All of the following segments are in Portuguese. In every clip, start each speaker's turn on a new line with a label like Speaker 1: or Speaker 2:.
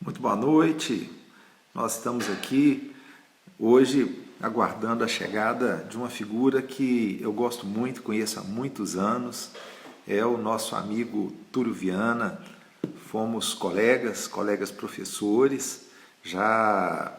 Speaker 1: Muito boa noite. Nós estamos aqui hoje aguardando a chegada de uma figura que eu gosto muito, conheço há muitos anos. É o nosso amigo Túlio Viana. Fomos colegas professores, já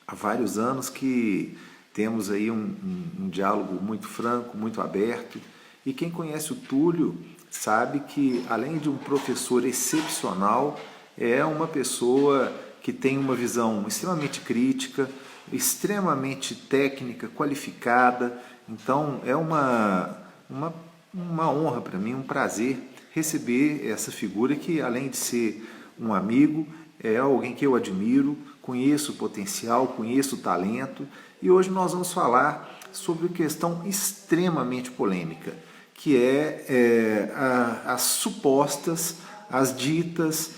Speaker 1: há vários anos que temos aí um diálogo muito franco, muito aberto. E quem conhece o Túlio sabe que, além de um professor excepcional, é uma pessoa que tem uma visão extremamente crítica, extremamente técnica, qualificada. Então, é uma honra para mim, um prazer receber essa figura que, além de ser um amigo, é alguém que eu admiro, conheço o potencial, conheço o talento. E hoje nós vamos falar sobre uma questão extremamente polêmica, que é as supostas, as ditas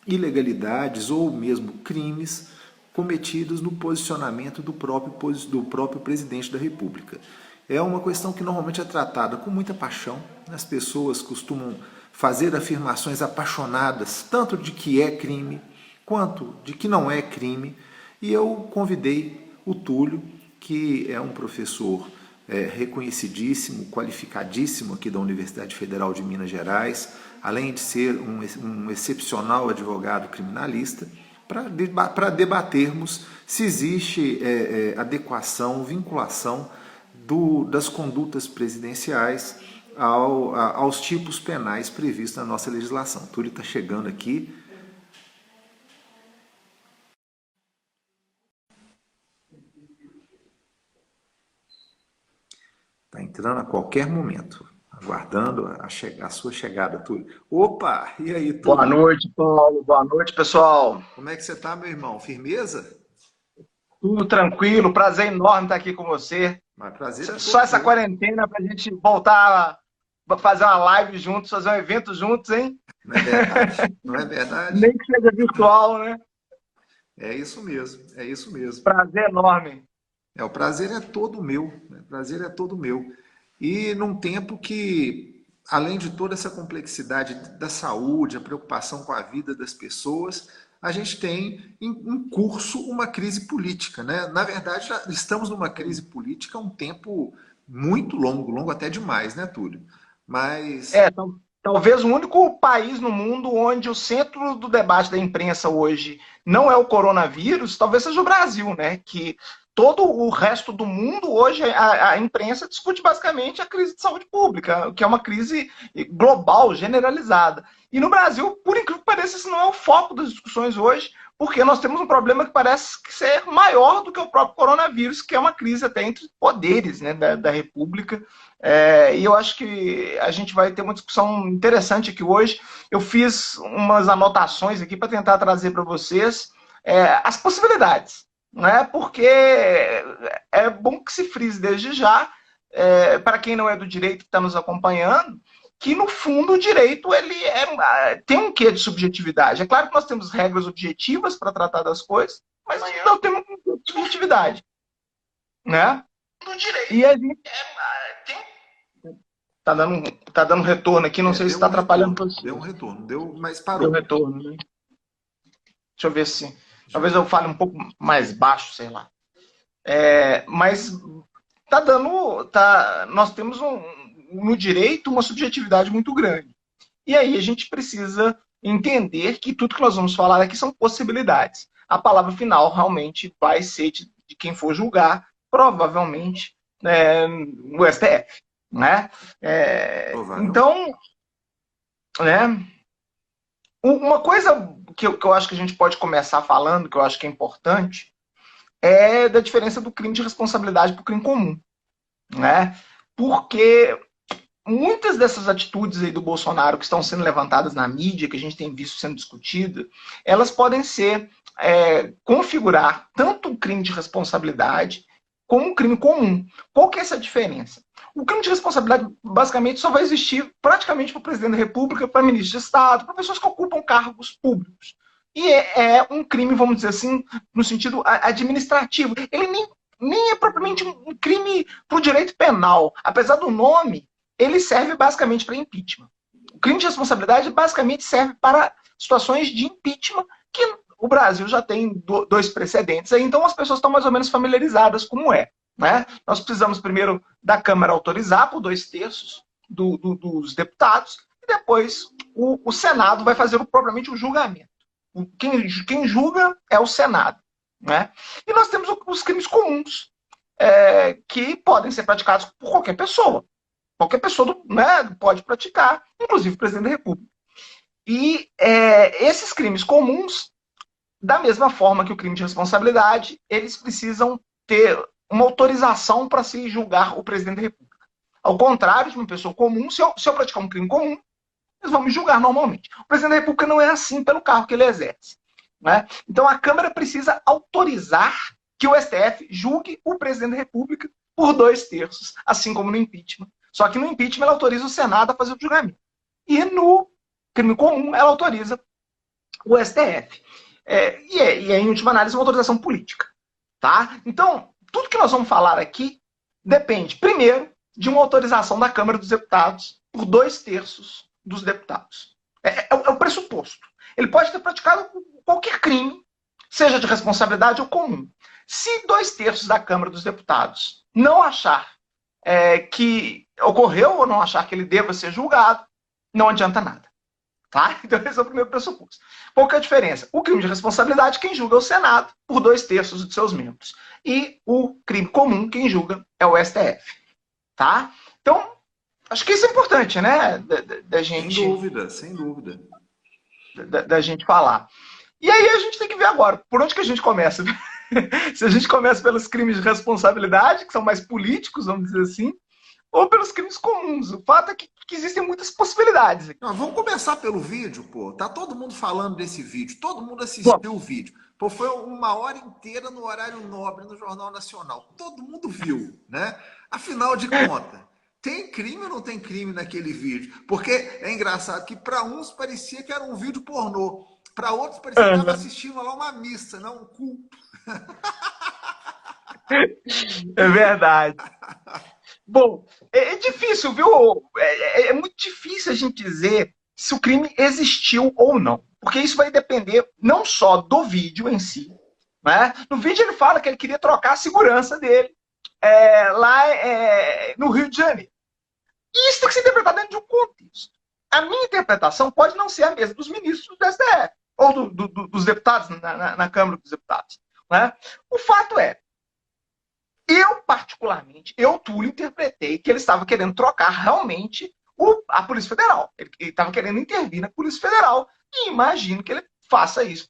Speaker 1: ilegalidades ou mesmo crimes cometidos no posicionamento do próprio presidente da República. É uma questão que normalmente é tratada com muita paixão. As pessoas costumam fazer afirmações apaixonadas, tanto de que é crime, quanto de que não é crime. E eu convidei o Túlio, que é um professor reconhecidíssimo, qualificadíssimo aqui da Universidade Federal de Minas Gerais, além de ser um excepcional advogado criminalista, para debatermos se existe adequação, vinculação das condutas presidenciais aos tipos penais previstos na nossa legislação. Túlio está chegando aqui. Está entrando a qualquer momento, aguardando a sua chegada, Túlio. Opa! E aí,
Speaker 2: Boa
Speaker 1: Túlio?
Speaker 2: noite, Paulo. Boa noite, pessoal.
Speaker 1: Como é que você está, meu irmão? Firmeza?
Speaker 2: Tudo tranquilo. Prazer enorme estar aqui com você.
Speaker 1: Mas prazer é
Speaker 2: Só
Speaker 1: todo
Speaker 2: essa
Speaker 1: meu.
Speaker 2: quarentena para a gente voltar a fazer uma live juntos, fazer um evento juntos, hein?
Speaker 1: Não é verdade? Não é verdade?
Speaker 2: Nem que seja virtual, né?
Speaker 1: É isso mesmo, é isso mesmo.
Speaker 2: Prazer enorme.
Speaker 1: O prazer é todo meu, né? O prazer é todo meu. E num tempo que, além de toda essa complexidade da saúde, a preocupação com a vida das pessoas, a gente tem em curso uma crise política, né? Na verdade, já estamos numa crise política há um tempo muito longo, longo até demais, né, Túlio? Mas
Speaker 2: Então, talvez o único país no mundo onde o centro do debate da imprensa hoje não é o coronavírus, talvez seja o Brasil, né? Que todo o resto do mundo hoje a imprensa discute basicamente a crise de saúde pública, que é uma crise global, generalizada. E no Brasil, por incrível que pareça, isso não é o foco das discussões hoje, porque nós temos um problema que parece ser maior do que o próprio coronavírus, que é uma crise até entre poderes, né, da República. E eu acho que a gente vai ter uma discussão interessante aqui hoje. Eu fiz umas anotações aqui para tentar trazer para vocês as possibilidades, né? Porque é bom que se frise desde já, para quem não é do direito que está nos acompanhando, que no fundo o direito tem um quê de subjetividade. É claro que nós temos regras objetivas para tratar das coisas, mas não temos subjetividade, né? E a gente tá dando retorno aqui, não sei se
Speaker 1: deu
Speaker 2: está
Speaker 1: um
Speaker 2: atrapalhando
Speaker 1: retorno,
Speaker 2: você.
Speaker 1: deu um retorno, mas
Speaker 2: Deu
Speaker 1: parou.
Speaker 2: retorno, né? Deixa eu ver se.
Speaker 1: Já.
Speaker 2: Talvez eu fale um pouco mais baixo, sei lá. Mas tá dando. Nós temos no direito uma subjetividade muito grande. E aí a gente precisa entender que tudo que nós vamos falar aqui são possibilidades. A palavra final realmente vai ser de quem for julgar, provavelmente o STF. Né?
Speaker 1: Provavelmente.
Speaker 2: Então, né? Uma coisa que eu acho que a gente pode começar falando, que eu acho que é importante, é da diferença do crime de responsabilidade para o crime comum. Né? Porque muitas dessas atitudes aí do Bolsonaro que estão sendo levantadas na mídia, que a gente tem visto sendo discutida, elas podem ser, configurar tanto o crime de responsabilidade como um crime comum. Qual que é essa diferença? O crime de responsabilidade basicamente só vai existir praticamente para o presidente da República, para ministros de Estado, para pessoas que ocupam cargos públicos. E é um crime, vamos dizer assim, no sentido administrativo. Ele nem é propriamente um crime para o direito penal. Apesar do nome, ele serve basicamente para impeachment. O crime de responsabilidade basicamente serve para situações de impeachment, que o Brasil já tem dois precedentes, aí, então as pessoas estão mais ou menos familiarizadas como é. Né? Nós precisamos primeiro da Câmara autorizar por 2/3 dos deputados, e depois o Senado vai fazer propriamente o julgamento. Quem julga é o Senado. Né? E nós temos os crimes comuns, que podem ser praticados por qualquer pessoa. Qualquer pessoa, né, pode praticar, inclusive o presidente da República. E esses crimes comuns, da mesma forma que o crime de responsabilidade, eles precisam ter uma autorização para se julgar o presidente da República. Ao contrário de uma pessoa comum, se eu praticar um crime comum, eles vão me julgar normalmente. O presidente da República não é assim pelo cargo que ele exerce. Né? Então a Câmara precisa autorizar que o STF julgue o presidente da República por 2/3, assim como no impeachment. Só que no impeachment ela autoriza o Senado a fazer o julgamento. E no crime comum ela autoriza o STF. E em última análise, uma autorização política. Tá? Então, tudo que nós vamos falar aqui depende, primeiro, de uma autorização da Câmara dos Deputados por 2/3 dos deputados. É o pressuposto. Ele pode ter praticado qualquer crime, seja de responsabilidade ou comum. Se 2/3 da Câmara dos Deputados não achar que ocorreu ou não achar que ele deva ser julgado, não adianta nada. Tá? Então esse é o primeiro pressuposto. Qual que é a diferença? O crime de responsabilidade, quem julga é o Senado, por 2/3 de seus membros. E o crime comum, quem julga é o STF. Tá? Então, acho que isso é importante, né? Da gente...
Speaker 1: Sem dúvida, sem dúvida.
Speaker 2: Da gente falar. E aí a gente tem que ver agora, por onde que a gente começa? Se a gente começa pelos crimes de responsabilidade, que são mais políticos, vamos dizer assim, ou pelos crimes comuns. O fato é que existem muitas possibilidades.
Speaker 1: Não, vamos começar pelo vídeo, pô. Tá todo mundo falando desse vídeo, todo mundo assistiu o vídeo. Pô, foi 1 hora inteira no horário nobre no Jornal Nacional. Todo mundo viu, né? Afinal de contas, tem crime ou não tem crime naquele vídeo? Porque é engraçado que para uns parecia que era um vídeo pornô, para outros parecia que estava assistindo lá uma missa, não um culto.
Speaker 2: É verdade. Bom, é difícil, viu? É muito difícil a gente dizer se o crime existiu ou não. Porque isso vai depender não só do vídeo em si. Né? No vídeo ele fala que ele queria trocar a segurança dele lá no Rio de Janeiro. E isso tem que ser interpretado dentro de um contexto. A minha interpretação pode não ser a mesma dos ministros do STF, ou dos deputados na Câmara dos Deputados. Né? O fato é, particularmente, Túlio, interpretei que ele estava querendo trocar realmente a Polícia Federal. Ele estava querendo intervir na Polícia Federal e imagino que ele faça isso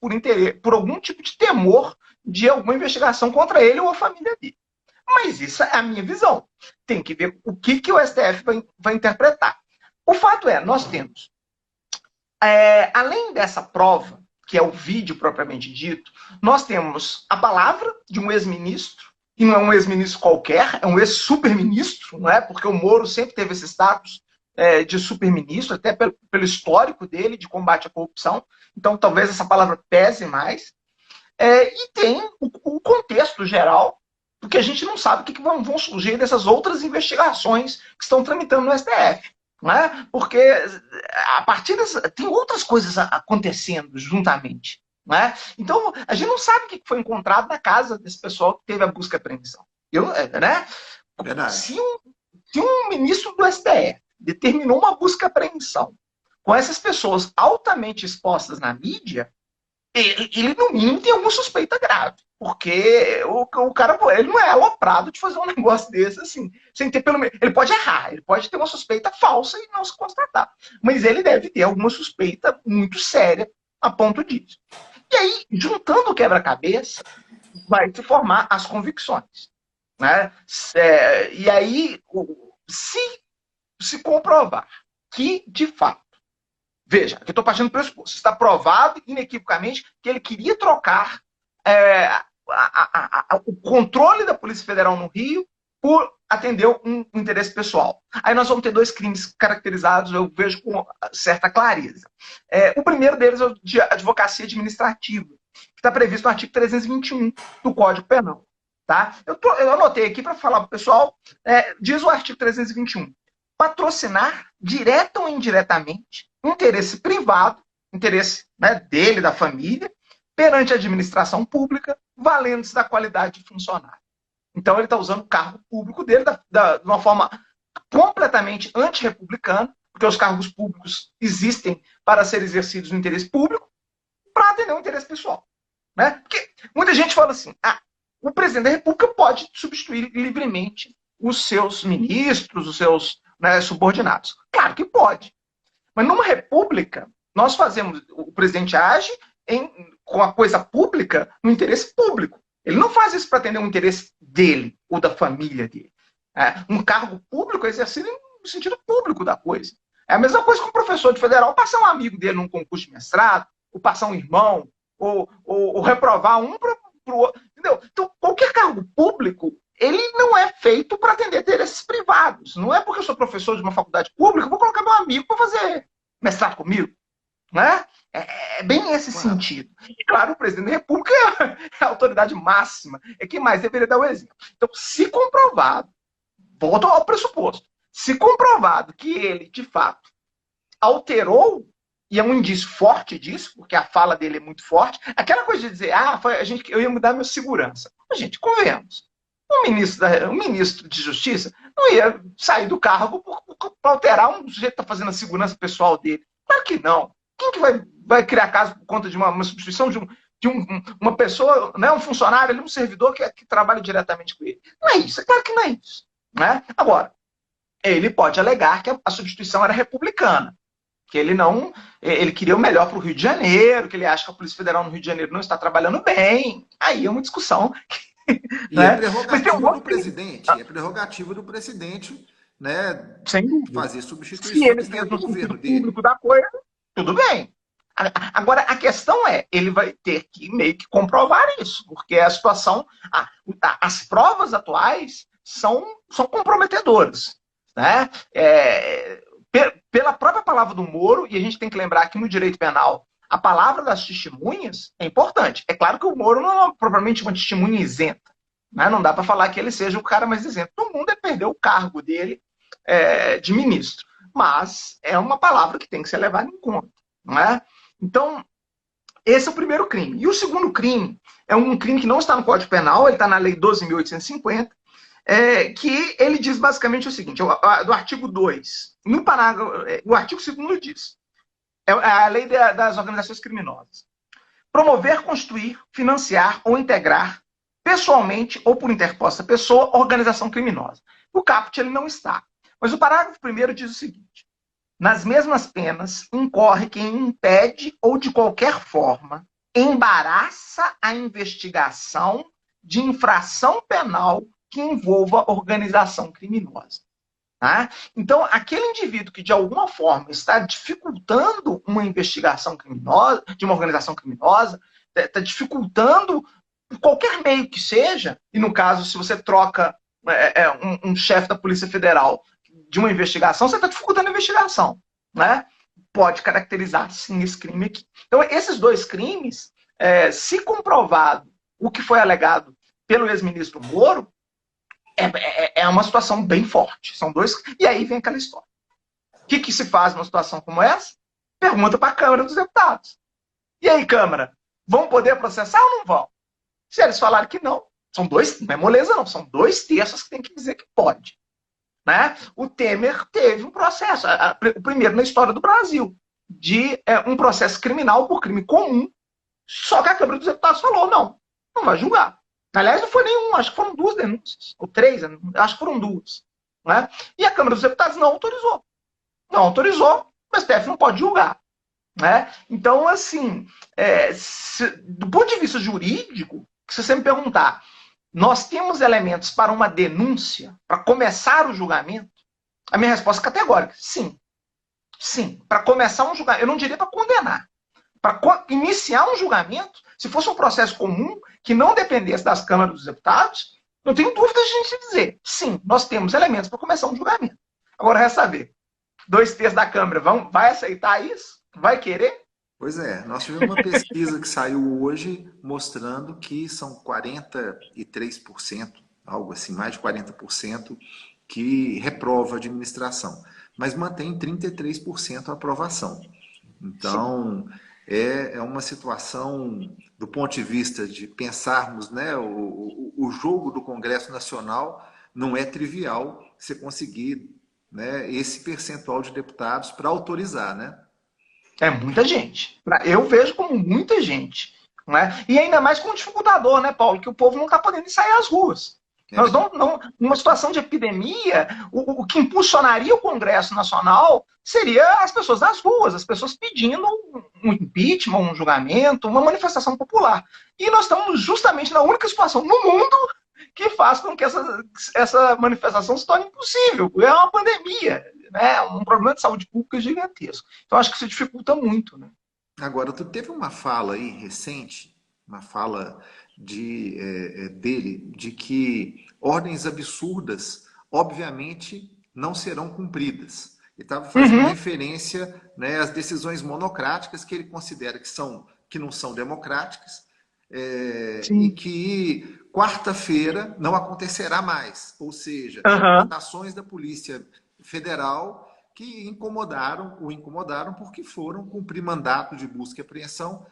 Speaker 2: por algum tipo de temor de alguma investigação contra ele ou a família dele. Mas isso é a minha visão. Tem que ver o que o STF vai interpretar. O fato é, nós temos, além dessa prova, que é o vídeo propriamente dito, nós temos a palavra de um ex-ministro, e não é um ex-ministro qualquer, é um ex-superministro, não é? Porque o Moro sempre teve esse status de superministro, até pelo histórico dele de combate à corrupção. Então, talvez essa palavra pese mais. E tem o contexto geral, porque a gente não sabe o que vão surgir dessas outras investigações que estão tramitando no STF. Né? Porque a partir tem outras coisas acontecendo juntamente. Né? Então, a gente não sabe o que foi encontrado na casa desse pessoal que teve a busca e apreensão. Né? Se um ministro do STF determinou uma busca e apreensão com essas pessoas altamente expostas na mídia, ele, no mínimo, tem alguma suspeita grave. Porque o cara ele não é aloprado de fazer um negócio desse assim, sem ter pelo menos. Ele pode errar, ele pode ter uma suspeita falsa e não se constatar. Mas ele deve ter alguma suspeita muito séria a ponto disso. E aí, juntando o quebra-cabeça, vai se formar as convicções. Né? E aí, se comprovar que, de fato, veja, eu estou partindo do pressuposto, está provado inequivocamente que ele queria trocar o controle da Polícia Federal no Rio por atender um interesse pessoal. Aí nós vamos ter 2 crimes caracterizados, eu vejo com certa clareza. O primeiro deles é o de advocacia administrativa, que está previsto no artigo 321 do Código Penal. Tá? Eu anotei aqui para falar para o pessoal, diz o artigo 321, patrocinar, direta ou indiretamente, interesse privado interesse, né, dele, da família, perante a administração pública, valendo-se da qualidade de funcionário. Então ele está usando o cargo público dele de uma forma completamente antirrepublicana, porque os cargos públicos existem para ser exercidos no interesse público, para atender o interesse pessoal. Né? Porque muita gente fala assim, o presidente da República pode substituir livremente os seus ministros, os seus, né, subordinados. Claro que pode. Mas numa república, nós fazemos, o presidente age com a coisa pública no interesse público. Ele não faz isso para atender o interesse dele ou da família dele. Um cargo público é exercido no sentido público da coisa. É a mesma coisa que um professor de federal passar um amigo dele num concurso de mestrado, ou passar um irmão, ou reprovar um para o outro. Entendeu? Então, qualquer cargo público, ele não é feito para atender interesses privados. Não é porque eu sou professor de uma faculdade pública, eu vou colocar meu amigo para fazer mestrado comigo. Né? É bem esse sentido. E, claro, o presidente da República é a autoridade máxima, é quem mais deveria dar o exemplo. Então, se comprovado, volto ao pressuposto, se comprovado que ele, de fato, alterou, e é um indício forte disso, porque a fala dele é muito forte, aquela coisa de dizer, eu ia mudar minha segurança. Mas, gente, convenhamos, o ministro de Justiça não ia sair do cargo para alterar um sujeito que está fazendo a segurança pessoal dele. Claro que não. Quem que vai criar caso por conta de uma substituição de uma pessoa, né, um funcionário, um servidor que trabalha diretamente com ele? Não é isso, é claro que não é isso. Né? Agora, ele pode alegar que a substituição era republicana, que ele queria o melhor para o Rio de Janeiro, que ele acha que a Polícia Federal no Rio de Janeiro não está trabalhando bem. Aí é uma discussão.
Speaker 1: E né? É prerrogativa do presidente, né, fazer substituições.
Speaker 2: Se ele fez no sentido público da coisa, tudo bem. Agora, a questão é, ele vai ter que meio que comprovar isso, porque a situação, as provas atuais são comprometedoras. Né? Pela própria palavra do Moro, e a gente tem que lembrar que no direito penal, a palavra das testemunhas é importante. É claro que o Moro não é propriamente uma testemunha isenta. Né? Não dá para falar que ele seja o cara mais isento do mundo, é perder o cargo dele de ministro. Mas é uma palavra que tem que ser levada em conta. Né? Então, esse é o primeiro crime. E o segundo crime é um crime que não está no Código Penal, ele está na Lei 12.850, que ele diz basicamente o seguinte, do artigo 2, no parágrafo, o artigo 2º diz, é a lei das organizações criminosas. Promover, constituir, financiar ou integrar, pessoalmente ou por interposta pessoa, organização criminosa. O caput ele não está. Mas o parágrafo 1º diz o seguinte, nas mesmas penas, incorre quem impede ou de qualquer forma embaraça a investigação de infração penal que envolva organização criminosa. Tá? Então, aquele indivíduo que de alguma forma está dificultando uma investigação criminosa, de uma organização criminosa, está dificultando qualquer meio que seja, e no caso, se você troca um chefe da Polícia Federal de uma investigação, você está dificultando a investigação. Né? Pode caracterizar, sim, esse crime aqui. Então, esses dois crimes, se comprovado o que foi alegado pelo ex-ministro Moro, é uma situação bem forte. São dois. E aí vem aquela história. O que se faz numa situação como essa? Pergunta para a Câmara dos Deputados. E aí, Câmara, vão poder processar ou não vão? Se eles falarem que não, são dois, não é moleza não, são 2/3 que tem que dizer que pode. Né? O Temer teve um processo, o primeiro na história do Brasil, de um processo criminal por crime comum, só que a Câmara dos Deputados falou, não vai julgar. Aliás, não foi nenhum, acho que foram 2 denúncias, ou 3, acho que foram 2. Né? E a Câmara dos Deputados não autorizou. Não autorizou, o STF não pode julgar. Né? Então, assim, do ponto de vista jurídico, se você me perguntar, nós temos elementos para uma denúncia, para começar o julgamento, a minha resposta é categórica, sim. Sim, para começar um julgamento, eu não diria para condenar. Para iniciar um julgamento, se fosse um processo comum, que não dependesse das câmaras dos deputados, não tenho dúvida de a gente dizer, sim, nós temos elementos para começar um julgamento. Agora, resta saber, 2/3 da Câmara vai aceitar isso? Vai querer?
Speaker 1: Pois é, nós tivemos uma pesquisa que saiu hoje mostrando que são 43%, algo assim, mais de 40%, que reprova a administração, mas mantém 33% a aprovação.
Speaker 2: Sim.
Speaker 1: Então, é uma situação, do ponto de vista de pensarmos, né, o jogo do Congresso Nacional não é trivial você conseguir, né, esse percentual de deputados para autorizar, né?
Speaker 2: É muita gente. Eu vejo como muita gente. Não é? E ainda mais com o dificultador, né, Paulo? Que o povo não está podendo sair às ruas. Nós
Speaker 1: É,
Speaker 2: numa situação de epidemia, o que impulsionaria o Congresso Nacional seria as pessoas nas ruas, as pessoas pedindo um impeachment, um julgamento, uma manifestação popular. E nós estamos justamente na única situação no mundo que faz com que essa manifestação se torne impossível. É uma pandemia, né? Um problema de saúde pública gigantesco. Então, acho que isso dificulta muito. Né?
Speaker 1: agora, tu teve uma fala aí recente, uma fala dele, de que ordens absurdas, obviamente, não serão cumpridas. Ele estava fazendo
Speaker 2: Uhum,
Speaker 1: referência, né, às decisões monocráticas que ele considera que não são democráticas, e
Speaker 2: sim.
Speaker 1: que quarta-feira não acontecerá mais. Ou seja,
Speaker 2: Uhum.
Speaker 1: ações da Polícia Federal que o incomodaram porque foram cumprir mandato de busca e apreensão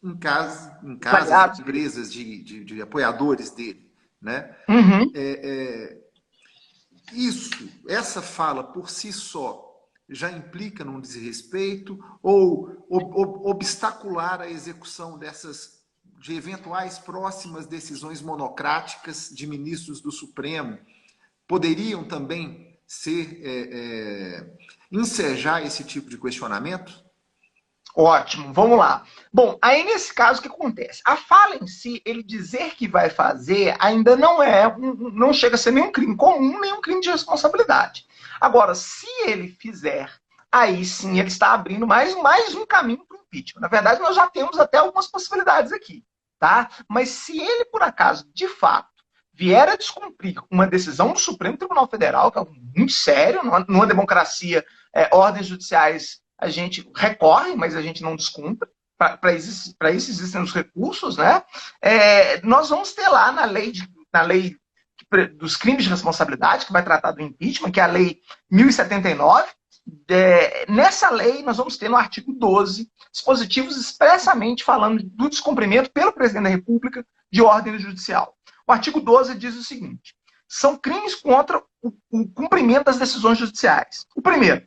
Speaker 1: em casas e
Speaker 2: Aliados dele.
Speaker 1: empresas de apoiadores dele, né?
Speaker 2: Uhum.
Speaker 1: Essa fala por si só já implica num desrespeito ou obstacular a execução de eventuais próximas decisões monocráticas de ministros do Supremo poderiam também ensejar esse tipo de questionamento?
Speaker 2: Ótimo, vamos lá. Bom, aí nesse caso o que acontece? A fala em si, ele dizer que vai fazer, ainda não chega a ser nenhum crime comum, nem um crime de responsabilidade. Agora, se ele fizer, aí sim ele está abrindo mais um caminho para o impeachment. Na verdade, nós já temos até algumas possibilidades aqui, tá? Mas se ele, por acaso, de fato, vier a descumprir uma decisão do Supremo Tribunal Federal, que é algo muito sério, numa democracia, ordens judiciais a gente recorre, mas a gente não descumpre. Para isso existem os recursos, né? Nós vamos ter lá na lei dos crimes de responsabilidade, que vai tratar do impeachment, que é a lei 1079. Nessa lei, nós vamos ter no artigo 12 dispositivos expressamente falando do descumprimento pelo presidente da República de ordem judicial. O artigo 12 diz o seguinte: são crimes contra o cumprimento das decisões judiciais. O primeiro,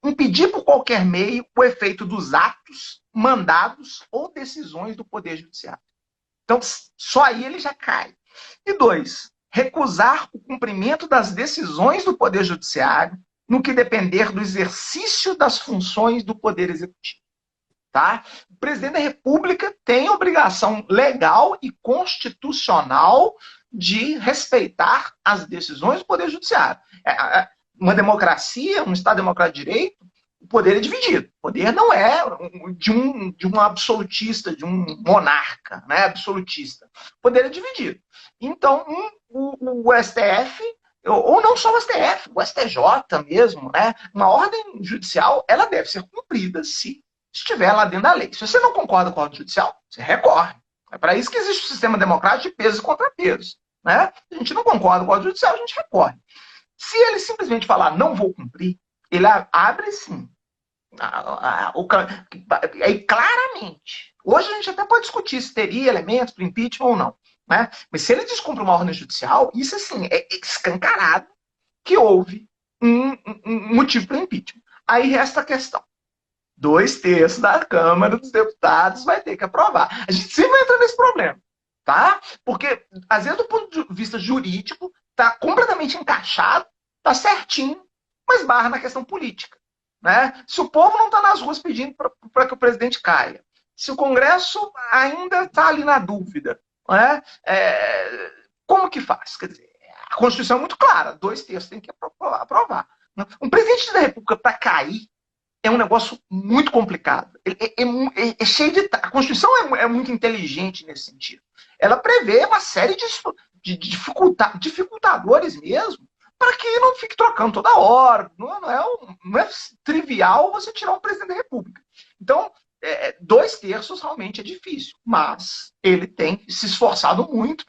Speaker 2: impedir por qualquer meio o efeito dos atos, mandados ou decisões do Poder Judiciário. Então, só aí ele já cai. E dois, recusar o cumprimento das decisões do Poder Judiciário no que depender do exercício das funções do Poder Executivo. Tá? O presidente da República tem obrigação legal e constitucional de respeitar as decisões do Poder Judiciário. Uma democracia, um Estado democrático de direito, o poder é dividido. O poder não é de um absolutista, de um monarca, né, absolutista. O poder é dividido. Então, o STF, ou não só o STF, o STJ mesmo, né, uma ordem judicial, ela deve ser cumprida se estiver lá dentro da lei. Se você não concorda com a ordem judicial, você recorre. É para isso que existe o sistema democrático de pesos e contrapesos. Né? Se a gente não concorda com a ordem judicial, a gente recorre. Se ele simplesmente falar não vou cumprir, ele abre sim. Aí claramente. Hoje a gente até pode discutir se teria elementos para impeachment ou não. Né? Mas se ele descumpre uma ordem judicial, isso assim é escancarado que houve um motivo para impeachment. Aí resta a questão. 2/3 da Câmara dos Deputados vai ter que aprovar. A gente sempre entra nesse problema, tá? Porque, às vezes, do ponto de vista jurídico, está completamente encaixado, está certinho, mas barra na questão política. Né? Se o povo não está nas ruas pedindo para que o presidente caia, se o Congresso ainda está ali na dúvida, né? Como que faz? Quer dizer, a Constituição é muito clara, 2/3 tem que aprovar. Um presidente da República, para cair, é um negócio muito complicado. É cheio de. A Constituição é muito inteligente nesse sentido. Ela prevê uma série de dificultadores mesmo, para que não fique trocando toda hora. Não é trivial você tirar um presidente da República. Então, 2/3 realmente é difícil, mas ele tem se esforçado muito,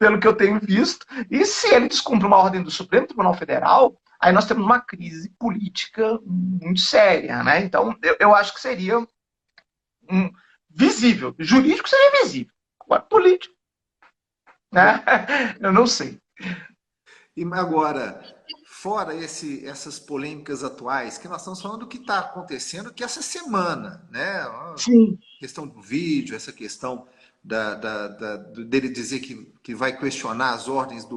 Speaker 2: pelo que eu tenho visto, e se ele descumpre uma ordem do Supremo Tribunal Federal, aí nós temos uma crise política muito séria, né? Então, eu acho que seria visível. Jurídico seria visível. Agora, político, né? Eu não sei.
Speaker 1: E agora, fora essas polêmicas atuais, que nós estamos falando do que está acontecendo que essa semana, né? A
Speaker 2: Sim.
Speaker 1: questão do vídeo, essa questão dele dizer que vai questionar as ordens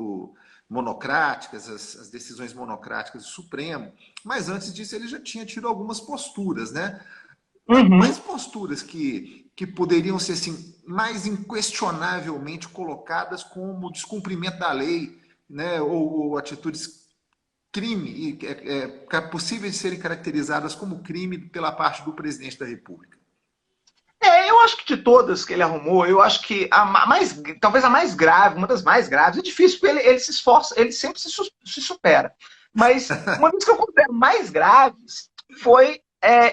Speaker 1: monocráticas, as decisões monocráticas do Supremo, mas antes disso ele já tinha tido algumas posturas, né?
Speaker 2: Uhum.
Speaker 1: Quais posturas que poderiam ser assim, mais inquestionavelmente colocadas como descumprimento da lei, né, ou atitudes crime, possíveis de serem caracterizadas como crime pela parte do presidente da República?
Speaker 2: Eu acho que de todas que ele arrumou, eu acho que talvez a mais grave, uma das mais graves, é difícil porque ele se esforça, ele sempre se supera. Mas uma das que eu considero mais graves foi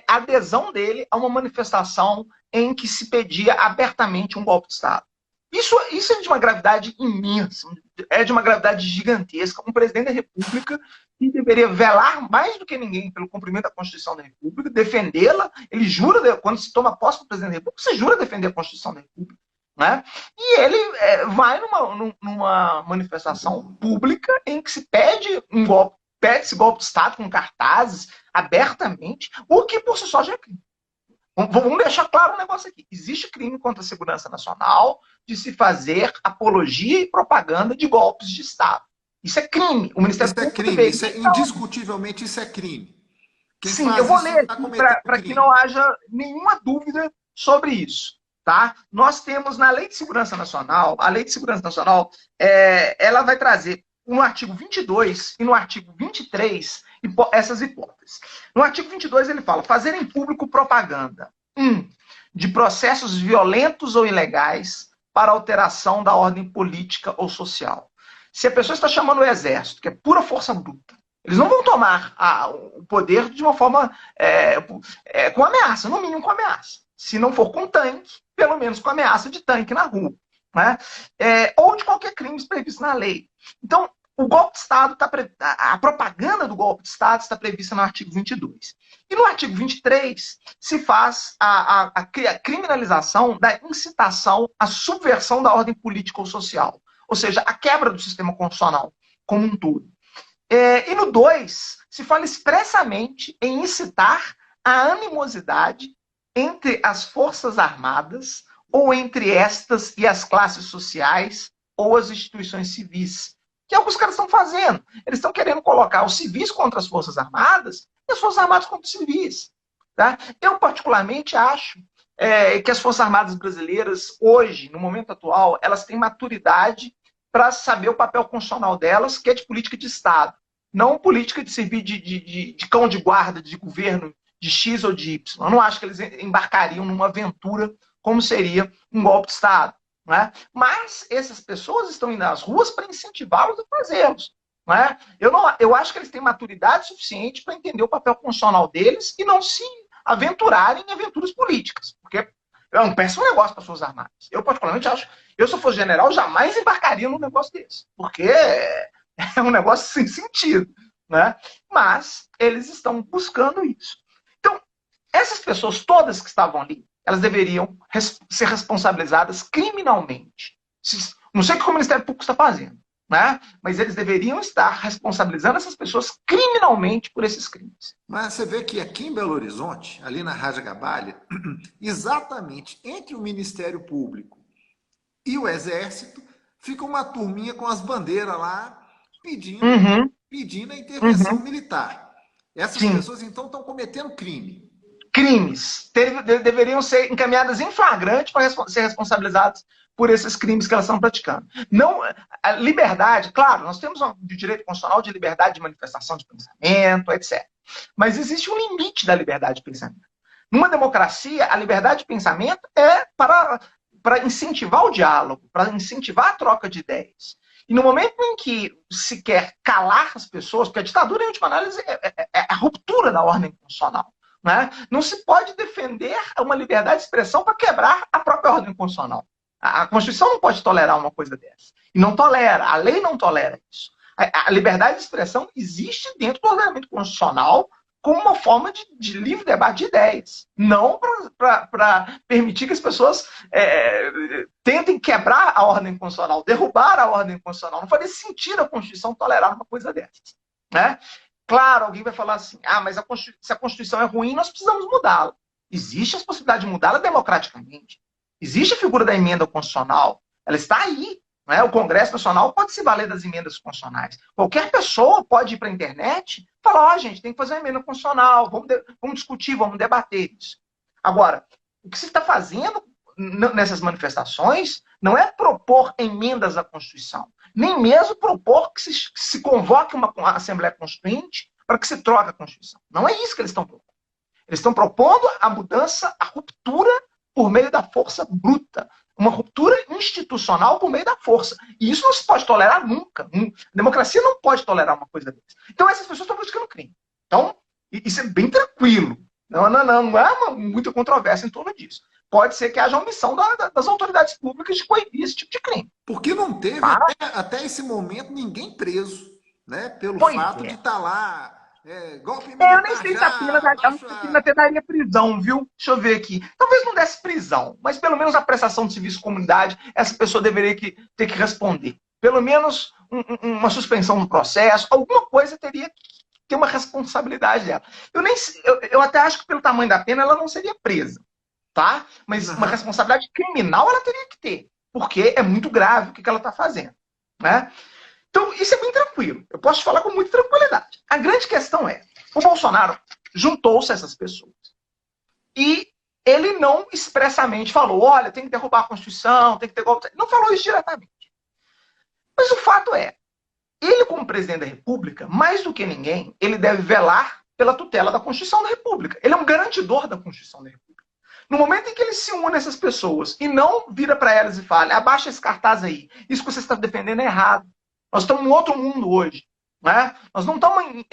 Speaker 2: a adesão dele a uma manifestação em que se pedia abertamente um golpe de Estado. Isso é de uma gravidade imensa, é de uma gravidade gigantesca. Um presidente da República que deveria velar mais do que ninguém pelo cumprimento da Constituição da República, defendê-la. Ele jura, quando se toma posse do presidente da República, você jura defender a Constituição da República. Né? E ele vai numa manifestação pública em que se pede esse golpe de Estado com cartazes abertamente, o que por si só já é crime. Vamos deixar claro um negócio aqui. Existe crime contra a segurança nacional de se fazer apologia e propaganda de golpes de Estado. Isso é crime. O Ministério
Speaker 1: Isso é
Speaker 2: Público
Speaker 1: crime,
Speaker 2: deveria...
Speaker 1: indiscutivelmente isso é crime. Quem
Speaker 2: Sim, eu
Speaker 1: faz
Speaker 2: vou
Speaker 1: isso
Speaker 2: ler
Speaker 1: está
Speaker 2: aqui
Speaker 1: cometendo
Speaker 2: para que não
Speaker 1: crime.
Speaker 2: haja nenhuma dúvida sobre isso. Tá? Nós temos na Lei de Segurança Nacional, a Lei de Segurança Nacional, ela vai trazer no artigo 22 e no artigo 23 essas hipóteses. No artigo 22 ele fala, fazer em público propaganda de processos violentos ou ilegais para alteração da ordem política ou social. Se a pessoa está chamando o exército, que é pura força bruta, eles não vão tomar o poder de uma forma com ameaça, no mínimo com ameaça. Se não for com tanque, pelo menos com ameaça de tanque na rua. Né? Ou de qualquer crime previsto na lei. Então, o golpe de Estado a propaganda do golpe de Estado está prevista no artigo 22. E no artigo 23 se faz a criminalização da incitação à subversão da ordem política ou social. Ou seja, a quebra do sistema constitucional como um todo. E no 2 se fala expressamente em incitar a animosidade entre as forças armadas ou entre estas e as classes sociais ou as instituições civis. Que é o que os caras estão fazendo. Eles estão querendo colocar os civis contra as Forças Armadas e as Forças Armadas contra os civis. Tá? Eu, particularmente, acho que as Forças Armadas brasileiras, hoje, no momento atual, elas têm maturidade para saber o papel constitucional delas, que é de política de Estado. Não política de servir de cão de guarda, de governo de X ou de Y. Eu não acho que eles embarcariam numa aventura como seria um golpe de Estado. Né? Mas essas pessoas estão indo às ruas para incentivá-los a fazê-los. Né? Eu acho que eles têm maturidade suficiente para entender o papel constitucional deles e não se aventurarem em aventuras políticas. Porque é um péssimo negócio para as Forças Armadas. Eu, particularmente, acho. Eu, se eu fosse general, jamais embarcaria num negócio desse. Porque é um negócio sem sentido. Né? Mas eles estão buscando isso. Então, essas pessoas todas que estavam ali, elas deveriam ser responsabilizadas criminalmente. Não sei o que o Ministério Público está fazendo, né? Mas eles deveriam estar responsabilizando essas pessoas criminalmente por esses crimes.
Speaker 1: Mas você vê que aqui em Belo Horizonte, ali na Raja Gabalha, exatamente entre o Ministério Público e o Exército, fica uma turminha com as bandeiras lá pedindo a intervenção militar. Essas pessoas, então, estão cometendo crime.
Speaker 2: Crimes deveriam ser encaminhadas em flagrante para ser responsabilizadas por esses crimes que elas estão praticando. Não, a liberdade, claro, nós temos o direito constitucional de liberdade de manifestação de pensamento, etc. Mas existe um limite da liberdade de pensamento. Numa democracia, a liberdade de pensamento é para incentivar o diálogo, para incentivar a troca de ideias. E no momento em que se quer calar as pessoas, porque a ditadura, em última análise, é a ruptura da ordem constitucional. Né? Não se pode defender uma liberdade de expressão para quebrar a própria ordem constitucional. A Constituição não pode tolerar uma coisa dessa. E não tolera, a lei não tolera isso. A liberdade de expressão existe dentro do ordenamento constitucional como uma forma de livre debate de ideias, não para permitir que as pessoas tentem quebrar a ordem constitucional, derrubar a ordem constitucional. Não faz sentido a Constituição tolerar uma coisa dessas, né? Claro, alguém vai falar assim, mas se a Constituição é ruim, nós precisamos mudá-la. Existe a possibilidade de mudá-la democraticamente. Existe a figura da emenda constitucional, ela está aí. Né? O Congresso Nacional pode se valer das emendas constitucionais. Qualquer pessoa pode ir para a internet e falar, gente, tem que fazer uma emenda constitucional, vamos discutir, vamos debater isso. Agora, o que se está fazendo nessas manifestações não é propor emendas à Constituição, nem mesmo propor que se convoque uma Assembleia Constituinte para que se troque a Constituição. Não é isso que eles estão propondo. Eles estão propondo a mudança, a ruptura por meio da força bruta, uma ruptura institucional por meio da força. E isso não se pode tolerar nunca. A democracia não pode tolerar uma coisa dessa. Então essas pessoas estão praticando crime. Então, isso é bem tranquilo. Não há muita controvérsia em torno disso. Pode ser que haja omissão das autoridades públicas de coibir esse tipo de crime.
Speaker 1: Porque não teve, até esse momento, ninguém preso, né? Pelo fato de estar lá, golpe militar.
Speaker 2: Eu nem sei se a pena até daria prisão, viu? Deixa eu ver aqui. Talvez não desse prisão, mas pelo menos a prestação de serviço de comunidade, essa pessoa deveria ter que responder. Pelo menos uma suspensão do processo, alguma coisa teria que ter uma responsabilidade dela. Eu até acho que pelo tamanho da pena ela não seria presa. Tá? Mas uma responsabilidade criminal ela teria que ter, porque é muito grave o que ela está fazendo. Né? Então, isso é bem tranquilo. Eu posso te falar com muita tranquilidade. A grande questão é, o Bolsonaro juntou-se a essas pessoas e ele não expressamente falou, olha, tem que derrubar a Constituição, tem que ter golpe. Não falou isso diretamente. Mas o fato é, ele como presidente da República, mais do que ninguém, ele deve velar pela tutela da Constituição da República. Ele é um garantidor da Constituição da República. No momento em que ele se une a essas pessoas e não vira para elas e fala, abaixa esse cartaz aí, isso que você está defendendo é errado. Nós estamos em outro mundo hoje. Né? Nós não estamos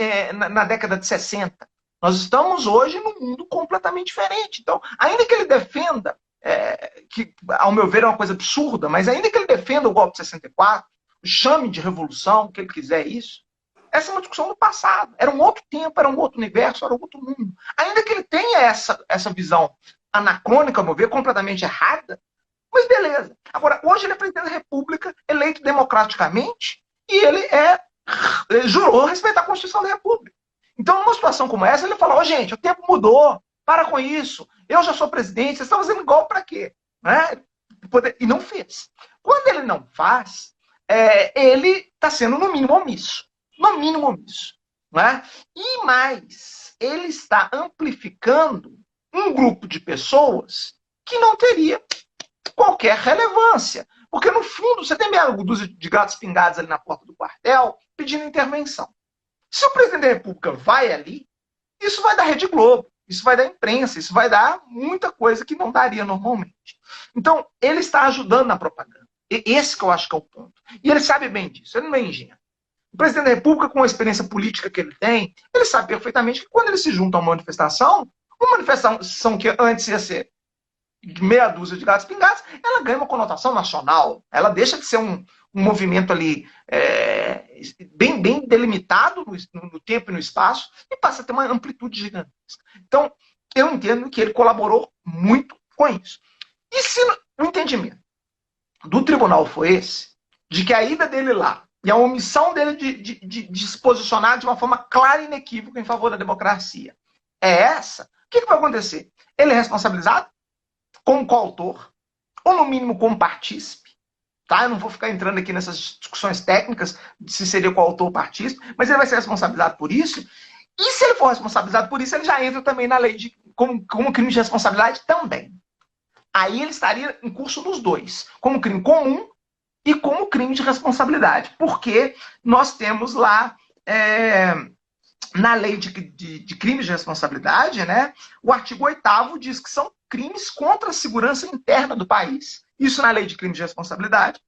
Speaker 2: na década de 60. Nós estamos hoje num mundo completamente diferente. Então, ainda que ele defenda, que ao meu ver é uma coisa absurda, mas ainda que ele defenda o golpe de 64, chame de revolução, o que ele quiser isso, essa é uma discussão do passado. Era um outro tempo, era um outro universo, era um outro mundo. Ainda que ele tenha essa visão anacrônica, ao meu ver, completamente errada, mas beleza. Agora, hoje ele é presidente da República, eleito democraticamente, e ele jurou respeitar a Constituição da República. Então, numa situação como essa, ele falou, gente, o tempo mudou, para com isso, eu já sou presidente, vocês estão fazendo igual para quê? Né? E não fez. Quando ele não faz, ele está sendo, no mínimo, omisso. No mínimo, omisso. Né? E mais, ele está amplificando um grupo de pessoas que não teria qualquer relevância. Porque, no fundo, você tem meia dúzia de gatos pingados ali na porta do quartel pedindo intervenção. Se o presidente da República vai ali, isso vai dar Rede Globo, isso vai dar imprensa, isso vai dar muita coisa que não daria normalmente. Então, ele está ajudando na propaganda. Esse que eu acho que é o ponto. E ele sabe bem disso, ele não é ingênuo. O presidente da República, com a experiência política que ele tem, ele sabe perfeitamente que quando ele se junta a uma manifestação que antes ia ser meia dúzia de gatos pingados, ela ganha uma conotação nacional. Ela deixa de ser um movimento ali bem delimitado no tempo e no espaço e passa a ter uma amplitude gigantesca. Então, eu entendo que ele colaborou muito com isso. E se o entendimento do tribunal foi esse, de que a ida dele lá e a omissão dele de se posicionar de uma forma clara e inequívoca em favor da democracia é essa, o que vai acontecer? Ele é responsabilizado como coautor, ou no mínimo como partícipe. Tá? Eu não vou ficar entrando aqui nessas discussões técnicas de se seria coautor ou partícipe, mas ele vai ser responsabilizado por isso. E se ele for responsabilizado por isso, ele já entra também na lei como crime de responsabilidade também. Aí ele estaria em curso dos dois, como crime comum e como crime de responsabilidade. Porque nós temos lá, na lei de crimes de responsabilidade, né, o artigo 8º diz que são crimes contra a segurança interna do país. Isso na lei de crimes de responsabilidade.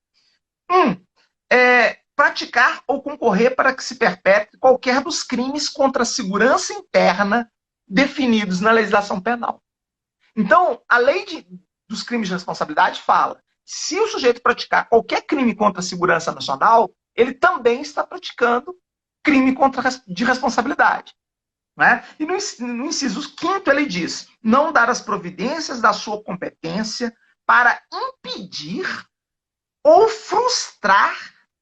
Speaker 2: Praticar ou concorrer para que se perpetre qualquer dos crimes contra a segurança interna definidos na legislação penal. Então, a lei dos crimes de responsabilidade fala, se o sujeito praticar qualquer crime contra a segurança nacional, ele também está praticando crime de responsabilidade. Né? E no inciso 5º ele diz, não dar as providências da sua competência para impedir ou frustrar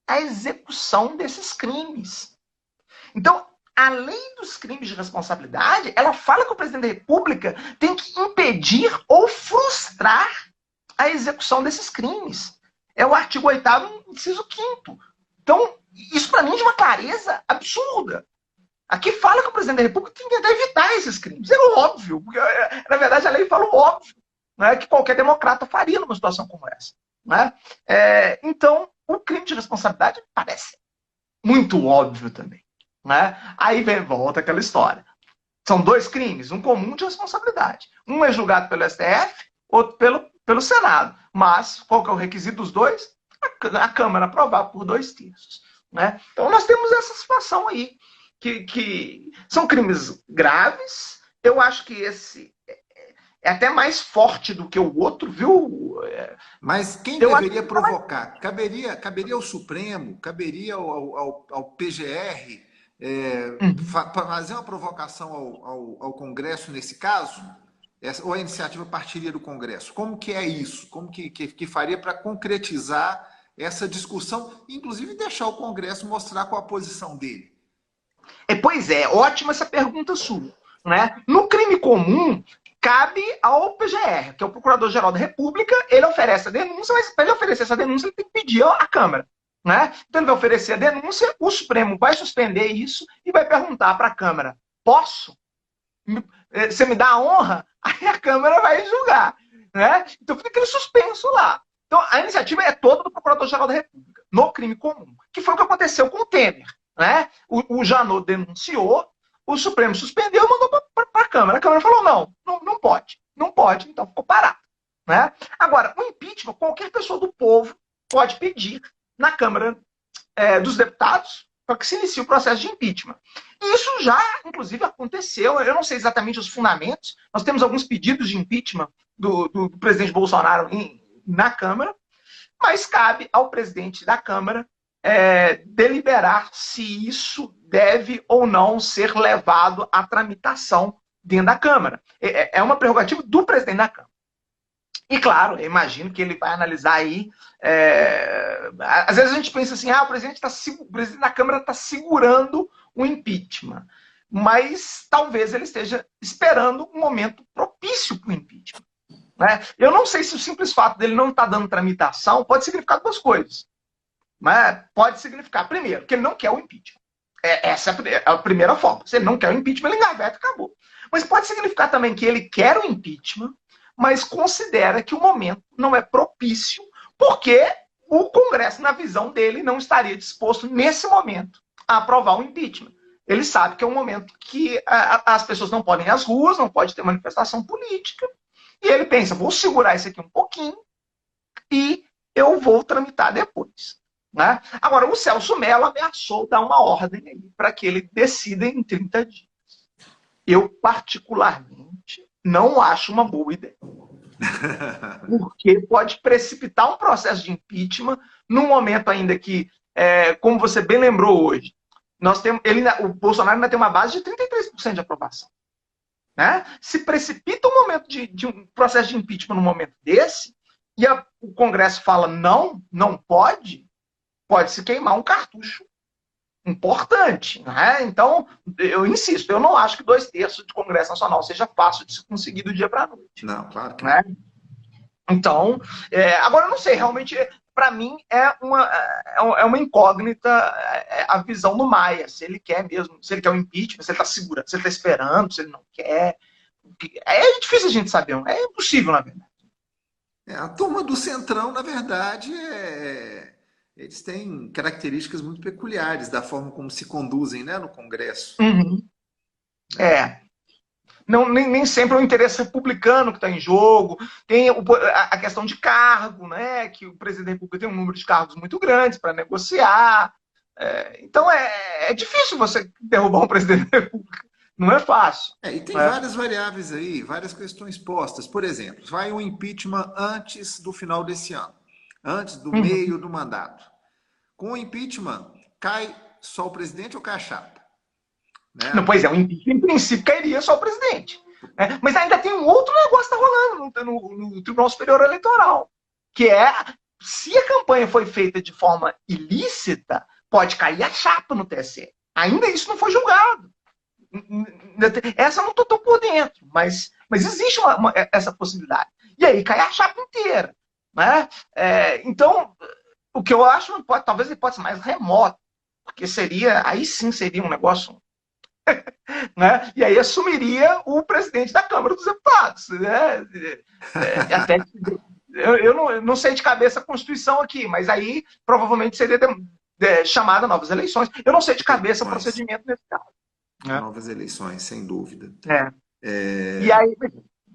Speaker 2: a execução desses crimes. Então, além dos crimes de responsabilidade, ela fala que o presidente da República tem que impedir ou frustrar a execução desses crimes. É o artigo 8º, inciso 5º. Então, isso para mim é de uma clareza absurda. Aqui fala que o presidente da República tem que tentar evitar esses crimes. É óbvio, porque, na verdade, a lei fala o óbvio, né, que qualquer democrata faria numa situação como essa. Né? Então, o crime de responsabilidade parece muito óbvio também. Né? Aí volta aquela história. São 2 crimes, um comum de responsabilidade. Um é julgado pelo STF, outro pelo Senado. Mas, qual que é o requisito dos 2? A Câmara aprovar por 2/3. Né? Então, nós temos essa situação aí. Que são crimes graves. Eu acho que esse é até mais forte do que o outro, viu?
Speaker 1: Mas quem deveria provocar? Caberia ao Supremo, caberia ao PGR fazer uma provocação ao Congresso nesse caso? Ou a iniciativa partiria do Congresso? Como que é isso? Como que faria para concretizar essa discussão, inclusive deixar o Congresso mostrar qual a posição dele?
Speaker 2: Pois é, ótima essa pergunta sua. Né? No crime comum, cabe ao PGR, que é o Procurador-Geral da República, ele oferece a denúncia, mas para ele oferecer essa denúncia, ele tem que pedir à Câmara. Né? Então ele vai oferecer a denúncia, o Supremo vai suspender isso e vai perguntar para a Câmara, posso? Você me dá a honra? Aí a Câmara vai julgar. Né? Então fica aquele suspenso lá. Então a iniciativa é toda do Procurador-Geral da República, no crime comum, que foi o que aconteceu com o Temer. Né? O Janot denunciou, o Supremo suspendeu e mandou para a Câmara. A Câmara falou, não pode. Não pode, então ficou parado. Né? Agora, o impeachment, qualquer pessoa do povo pode pedir na Câmara dos Deputados para que se inicie o processo de impeachment. E isso já, inclusive, aconteceu. Eu não sei exatamente os fundamentos. Nós temos alguns pedidos de impeachment do presidente Bolsonaro na Câmara, mas cabe ao presidente da Câmara deliberar se isso deve ou não ser levado à tramitação dentro da Câmara. É uma prerrogativa do presidente da Câmara. E, claro, eu imagino que ele vai analisar aí... às vezes a gente pensa assim, o presidente da Câmara está segurando o impeachment. Mas talvez ele esteja esperando um momento propício para o impeachment. Né? Eu não sei se o simples fato dele não estar dando tramitação pode significar 2 coisas. Mas pode significar, primeiro, que ele não quer o impeachment. Essa é a primeira forma. Se ele não quer o impeachment, ele engaveta e acabou. Mas pode significar também que ele quer o impeachment, mas considera que o momento não é propício, porque o Congresso, na visão dele, não estaria disposto, nesse momento, a aprovar o impeachment. Ele sabe que é um momento que as pessoas não podem ir às ruas, não pode ter manifestação política, e ele pensa, vou segurar isso aqui um pouquinho e eu vou tramitar depois. Né? Agora, o Celso Mello ameaçou dar uma ordem para que ele decida em 30 dias. Eu, particularmente, não acho uma boa ideia. Porque pode precipitar um processo de impeachment num momento ainda que, como você bem lembrou hoje, o Bolsonaro ainda tem uma base de 33% de aprovação. Né? Se precipita um momento de um processo de impeachment num momento desse, e o Congresso fala não pode se queimar um cartucho importante. Né? Então, eu insisto, eu não acho que 2/3 de Congresso Nacional seja fácil de se conseguir do dia para a noite.
Speaker 1: Não, claro que
Speaker 2: né? Então, agora eu não sei, realmente, para mim é uma incógnita a visão do Maia, se ele quer mesmo, se ele quer o impeachment, se ele está segurando, se ele está esperando, se ele não quer. É difícil a gente saber, é impossível, na verdade.
Speaker 1: A turma do Centrão, na verdade, eles têm características muito peculiares da forma como se conduzem, né, no Congresso.
Speaker 2: Uhum. Não, nem sempre é o interesse republicano que está em jogo, tem a questão de cargo, né, que o presidente da República tem um número de cargos muito grandes para negociar. Então é difícil você derrubar um presidente da República. Não é fácil.
Speaker 1: E tem várias variáveis aí, várias questões postas. Por exemplo, vai um impeachment antes do final desse ano, antes do meio do mandato. Com o impeachment, cai só o presidente ou cai a chapa?
Speaker 2: Não,
Speaker 1: Né?
Speaker 2: pois é, em princípio cairia só o presidente. Né? Mas ainda tem um outro negócio que está rolando no Tribunal Superior Eleitoral, que é, se a campanha foi feita de forma ilícita, pode cair a chapa no TSE. Ainda isso não foi julgado. Essa eu não estou tão por dentro, mas existe essa possibilidade. E aí cai a chapa inteira. Né? Então, o que eu acho, talvez a hipótese mais remota, porque aí sim seria um negócio, né? E aí assumiria o presidente da Câmara dos Deputados. Né? Até, eu não sei de cabeça a Constituição aqui, mas aí provavelmente seria chamada novas eleições. Eu não sei de cabeça o procedimento nesse caso. Né?
Speaker 1: Novas eleições, sem dúvida.
Speaker 2: E aí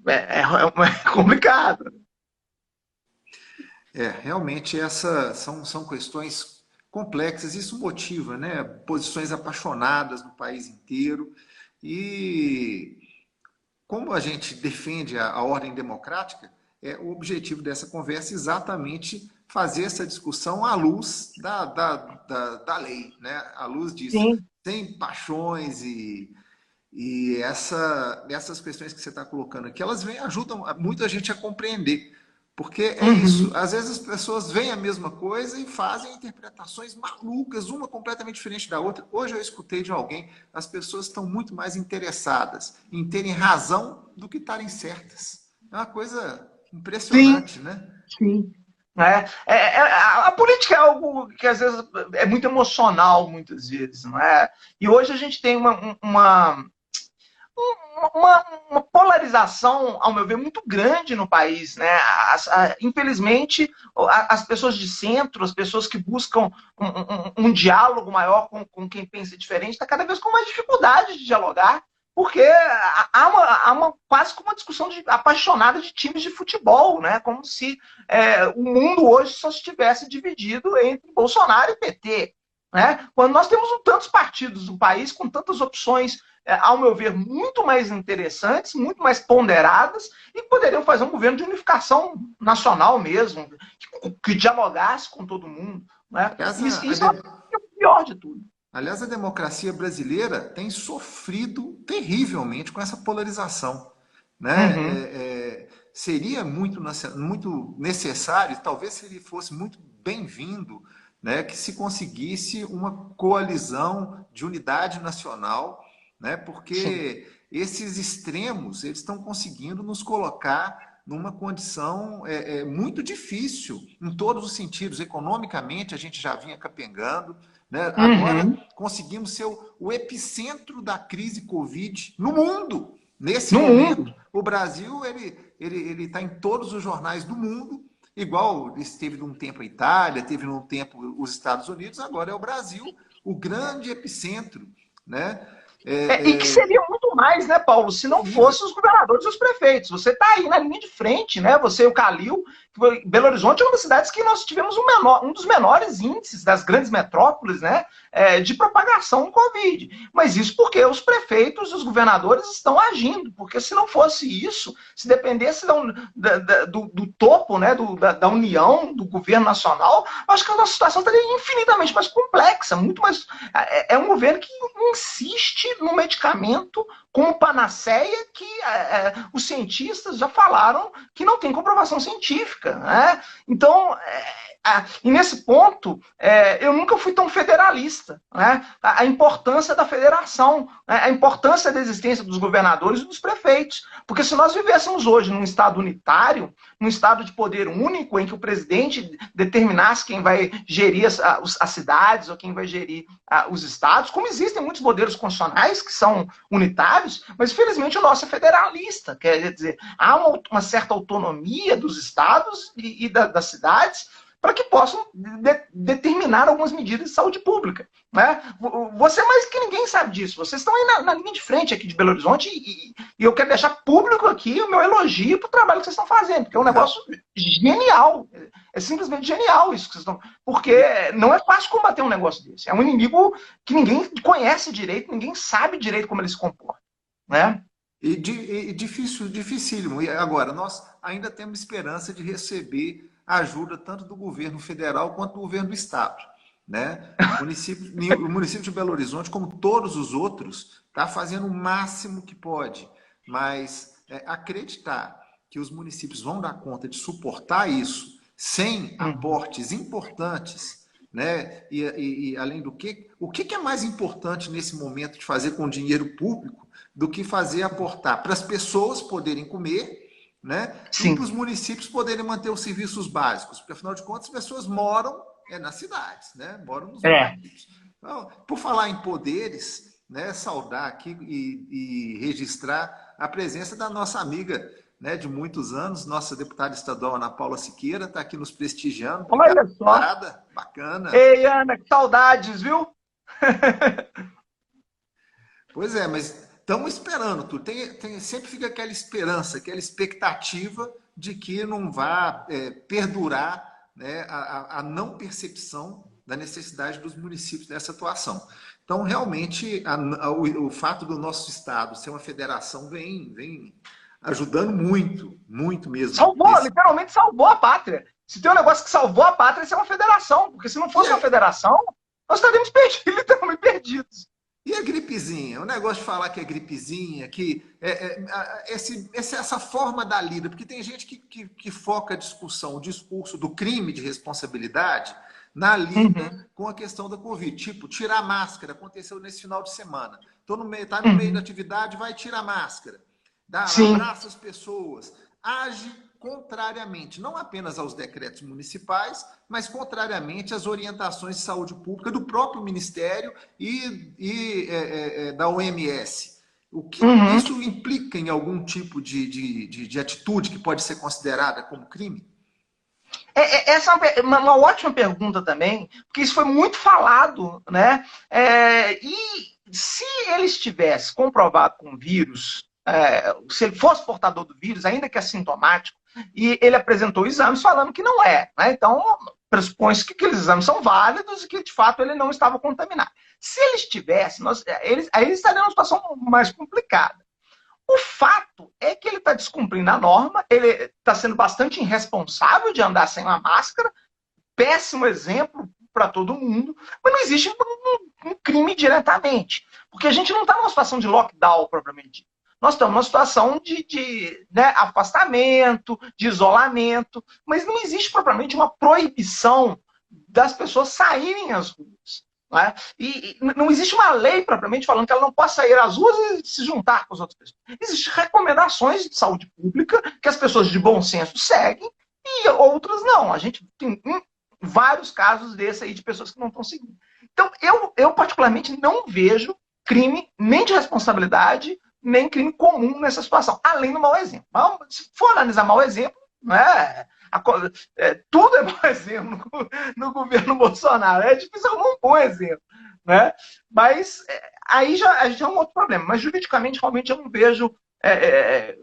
Speaker 2: é complicado.
Speaker 1: Realmente são questões complexas, isso motiva, né, posições apaixonadas no país inteiro, e como a gente defende a ordem democrática, o objetivo dessa conversa é exatamente fazer essa discussão à luz da lei, né, à luz disso,
Speaker 2: Sim.
Speaker 1: sem paixões e essas questões que você está colocando aqui, elas ajudam muita gente a compreender. Porque é isso, às vezes as pessoas veem a mesma coisa e fazem interpretações malucas, uma completamente diferente da outra. Hoje eu escutei de alguém, as pessoas estão muito mais interessadas em terem razão do que estarem certas. É uma coisa impressionante,
Speaker 2: Sim.
Speaker 1: né?
Speaker 2: Sim. A política é algo que às vezes é muito emocional, muitas vezes, não é? E hoje a gente tem uma polarização, ao meu ver, muito grande no país. Né? Infelizmente, as pessoas de centro, as pessoas que buscam um diálogo maior com quem pensa diferente, está cada vez com mais dificuldade de dialogar, porque há quase como uma discussão apaixonada de times de futebol, né? Como se o mundo hoje só estivesse dividido entre Bolsonaro e PT. Né? Quando nós temos tantos partidos no país, com tantas opções, ao meu ver, muito mais interessantes, muito mais ponderadas, e poderiam fazer um governo de unificação nacional mesmo, que dialogasse com todo mundo. Né? Isso é o pior de tudo.
Speaker 1: Aliás, a democracia brasileira tem sofrido terrivelmente com essa polarização. Né? Seria muito necessário, talvez se ele fosse muito bem-vindo, né, que se conseguisse uma coalizão de unidade nacional, né, porque esses extremos eles estão conseguindo nos colocar numa condição muito difícil em todos os sentidos. Economicamente, a gente já vinha capengando, né? Agora conseguimos ser o epicentro da crise Covid no mundo. Nesse momento, o Brasil ele está em todos os jornais do mundo, igual esteve num tempo a Itália, teve num tempo os Estados Unidos, agora é o Brasil, o grande epicentro. Né?
Speaker 2: E que seria muito mais, né, Paulo, se não fossem os governadores e os prefeitos. Você está aí na linha de frente, né? Você e o Calil. Belo Horizonte é uma das cidades que nós tivemos um dos menores índices das grandes metrópoles, né, de propagação do Covid. Mas isso porque os prefeitos e os governadores estão agindo. Porque se não fosse isso, se dependesse do topo, né, da União, do governo nacional, acho que a nossa situação estaria infinitamente mais complexa, muito mais. É um governo que insiste no medicamento como panaceia que os cientistas já falaram que não tem comprovação científica. Né? Então, e nesse ponto, eu nunca fui tão federalista. Né? A importância da federação, né? A importância da existência dos governadores e dos prefeitos. Porque se nós vivêssemos hoje num estado unitário, num estado de poder único, em que o presidente determinasse quem vai gerir as cidades ou quem vai gerir os estados, como existem muitos modelos constitucionais que são unitários, mas infelizmente o nosso é federalista. Quer dizer, há uma certa autonomia dos estados e das cidades para que possam determinar algumas medidas de saúde pública. Né? Você mais que ninguém sabe disso. Vocês estão aí na linha de frente aqui de Belo Horizonte e eu quero deixar público aqui o meu elogio para o trabalho que vocês estão fazendo, porque é um negócio genial. É simplesmente genial isso que vocês estão... Porque não é fácil combater um negócio desse. É um inimigo que ninguém conhece direito, ninguém sabe direito como ele se comporta. Né?
Speaker 1: E dificílimo. E agora, nós ainda temos esperança de receber ajuda tanto do governo federal quanto do governo do estado. né? O município de Belo Horizonte, como todos os outros, está fazendo o máximo que pode, mas acreditar que os municípios vão dar conta de suportar isso sem
Speaker 2: Uhum.
Speaker 1: aportes importantes, né? E além do que, o que é mais importante nesse momento de fazer com dinheiro público do que fazer aportar para as pessoas poderem comer, né? E para
Speaker 2: Sim.
Speaker 1: os municípios poderem manter os serviços básicos, porque afinal de contas as pessoas moram nas cidades, né? Moram nos
Speaker 2: É.
Speaker 1: municípios. Então, por falar em poderes, né? Saudar aqui e registrar a presença da nossa amiga, né? De muitos anos, nossa deputada estadual Ana Paula Siqueira, está aqui nos prestigiando. Obrigado,
Speaker 2: Olha só.
Speaker 1: deputada. Bacana.
Speaker 2: Ei, Ana, que saudades, viu?
Speaker 1: Pois é, mas estamos esperando, tu sempre fica aquela esperança, aquela expectativa de que não vá perdurar, né, a não percepção da necessidade dos municípios dessa atuação. Então, realmente, o fato do nosso Estado ser uma federação vem ajudando muito, muito mesmo.
Speaker 2: Salvou, literalmente salvou a pátria. Se tem um negócio que salvou a pátria, isso é uma federação. Porque se não
Speaker 1: E
Speaker 2: fosse uma federação, nós estaríamos perdidos, literalmente perdidos.
Speaker 1: E a gripezinha? O negócio de falar que é gripezinha, que essa forma da lida, porque tem gente que foca a discussão, o discurso do crime de responsabilidade na
Speaker 2: Uhum,
Speaker 1: lida com a questão da Covid. Tipo, tirar a máscara, aconteceu nesse final de semana. Tá no meio da
Speaker 2: uhum.
Speaker 1: atividade, vai tirar a máscara.
Speaker 2: Sim.
Speaker 1: Abraça as pessoas. Age contrariamente, não apenas aos decretos municipais, mas contrariamente às orientações de saúde pública do próprio Ministério e da OMS. O que
Speaker 2: Uhum.
Speaker 1: isso implica em algum tipo de atitude que pode ser considerada como crime?
Speaker 2: Essa é uma ótima pergunta também, porque isso foi muito falado, né? E se ele estivesse comprovado com vírus, se ele fosse portador do vírus, ainda que assintomático, e ele apresentou exames falando que não é, né? Então, pressupõe-se que aqueles exames são válidos e que, de fato, ele não estava contaminado. Se ele estivesse, aí ele estaria numa situação mais complicada. O fato é que ele está descumprindo a norma, ele está sendo bastante irresponsável de andar sem uma máscara, péssimo exemplo para todo mundo, mas não existe um crime diretamente, porque a gente não está numa situação de lockdown propriamente dito. Nós estamos numa situação de né, afastamento, de isolamento, mas não existe propriamente uma proibição das pessoas saírem às ruas. Né? E não existe uma lei propriamente falando que ela não pode sair às ruas e se juntar com as outras pessoas. Existem recomendações de saúde pública que as pessoas de bom senso seguem e outras não. A gente tem vários casos desse aí de pessoas que não estão seguindo. Então, eu particularmente não vejo crime nem de responsabilidade, nem crime comum nessa situação, além do mau exemplo. Se for analisar mau exemplo, né, tudo é mau exemplo no governo Bolsonaro. É difícil arrumar um bom exemplo. Né? Mas aí já é um outro problema. Mas juridicamente, realmente, eu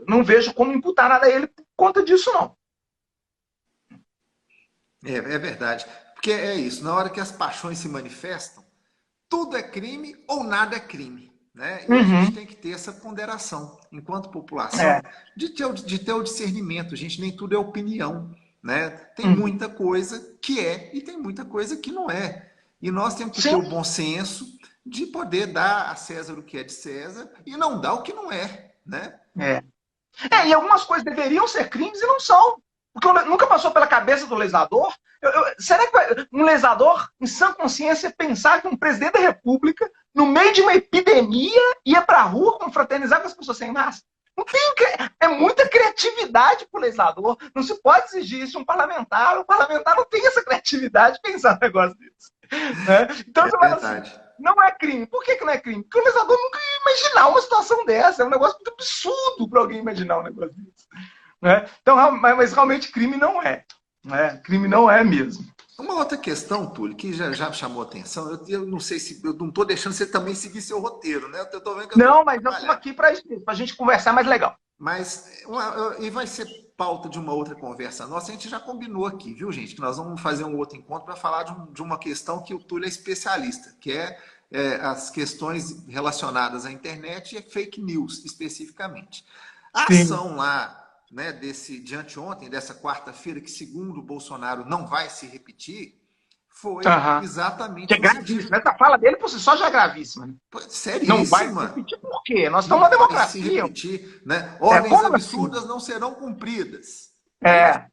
Speaker 2: não vejo como imputar nada a ele por conta disso, não.
Speaker 1: É verdade. Porque é isso, na hora que as paixões se manifestam, tudo é crime ou nada é crime. Né? E a gente
Speaker 2: Uhum.
Speaker 1: tem que ter essa ponderação, enquanto população,
Speaker 2: É.
Speaker 1: de ter o discernimento. Gente, nem tudo é opinião. Né? Tem
Speaker 2: Uhum.
Speaker 1: muita coisa que é e tem muita coisa que não é. E nós temos que ter
Speaker 2: Sim.
Speaker 1: o bom senso de poder dar a César o que é de César e não dar o que não é. Né?
Speaker 2: É. E algumas coisas deveriam ser crimes e não são. Porque nunca passou pela cabeça do legislador. Será que um legislador, em sã consciência, pensar que um presidente da República, no meio de uma epidemia, ia para a rua confraternizar com as pessoas sem máscara? Não tem, é muita criatividade para o legislador. Não se pode exigir isso de um parlamentar. O parlamentar não tem essa criatividade de pensar um negócio desse. Né? Então
Speaker 1: É
Speaker 2: você fala assim,
Speaker 1: verdade.
Speaker 2: não é crime. Por que não é crime? Porque o legislador nunca ia imaginar uma situação dessa. É um negócio muito absurdo para alguém imaginar um negócio desse. Né? Então, mas realmente crime não é. Né? Crime não é mesmo.
Speaker 1: Uma outra questão, Túlio, que já chamou atenção, eu não sei se eu não estou deixando você também seguir seu roteiro, né? Eu estou vendo que eu estou
Speaker 2: Não, mas nós estamos
Speaker 1: atrapalhado.
Speaker 2: aqui para a gente conversar mais legal.
Speaker 1: Mas, e vai ser pauta de uma outra conversa nossa, a gente já combinou aqui, viu, gente? Que nós vamos fazer um outro encontro para falar de uma questão que o Túlio é especialista, que as questões relacionadas à internet e fake news, especificamente. A
Speaker 2: Sim.
Speaker 1: ação lá, né, de anteontem, dessa quarta-feira, que segundo o Bolsonaro não vai se repetir, foi
Speaker 2: Aham. Que
Speaker 1: exatamente
Speaker 2: é
Speaker 1: no sentido
Speaker 2: gravíssimo. Essa fala dele por si só já é gravíssima, né? Não vai se
Speaker 1: seríssima,
Speaker 2: repetir por quê? Nós estamos
Speaker 1: não
Speaker 2: numa
Speaker 1: vai se
Speaker 2: democracia.
Speaker 1: repetir, né?
Speaker 2: É,
Speaker 1: Ordens
Speaker 2: como assim?
Speaker 1: absurdas não serão cumpridas, não é isso?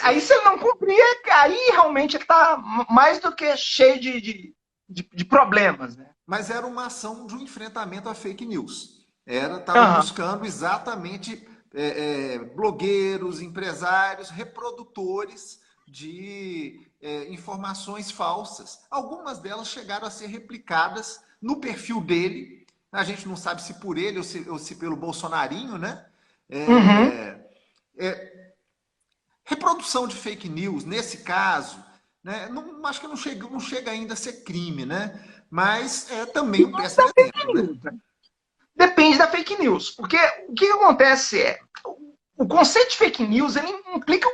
Speaker 2: É, aí se ele não cumprir, aí realmente ele está mais do que cheio de problemas, né?
Speaker 1: Mas era uma ação de um enfrentamento à fake news. Estava
Speaker 2: Aham.
Speaker 1: buscando exatamente blogueiros, empresários, reprodutores de informações falsas. Algumas delas chegaram a ser replicadas no perfil dele. A gente não sabe se por ele ou se pelo Bolsonarinho, né?
Speaker 2: Uhum.
Speaker 1: É, reprodução de fake news, nesse caso, né, não, acho que não chega ainda a ser crime, né? Mas é também um
Speaker 2: Depende da
Speaker 1: péssimo
Speaker 2: fake
Speaker 1: exemplo, né?
Speaker 2: news, né? Depende da fake news. Porque o que acontece é, o conceito de fake news ele implica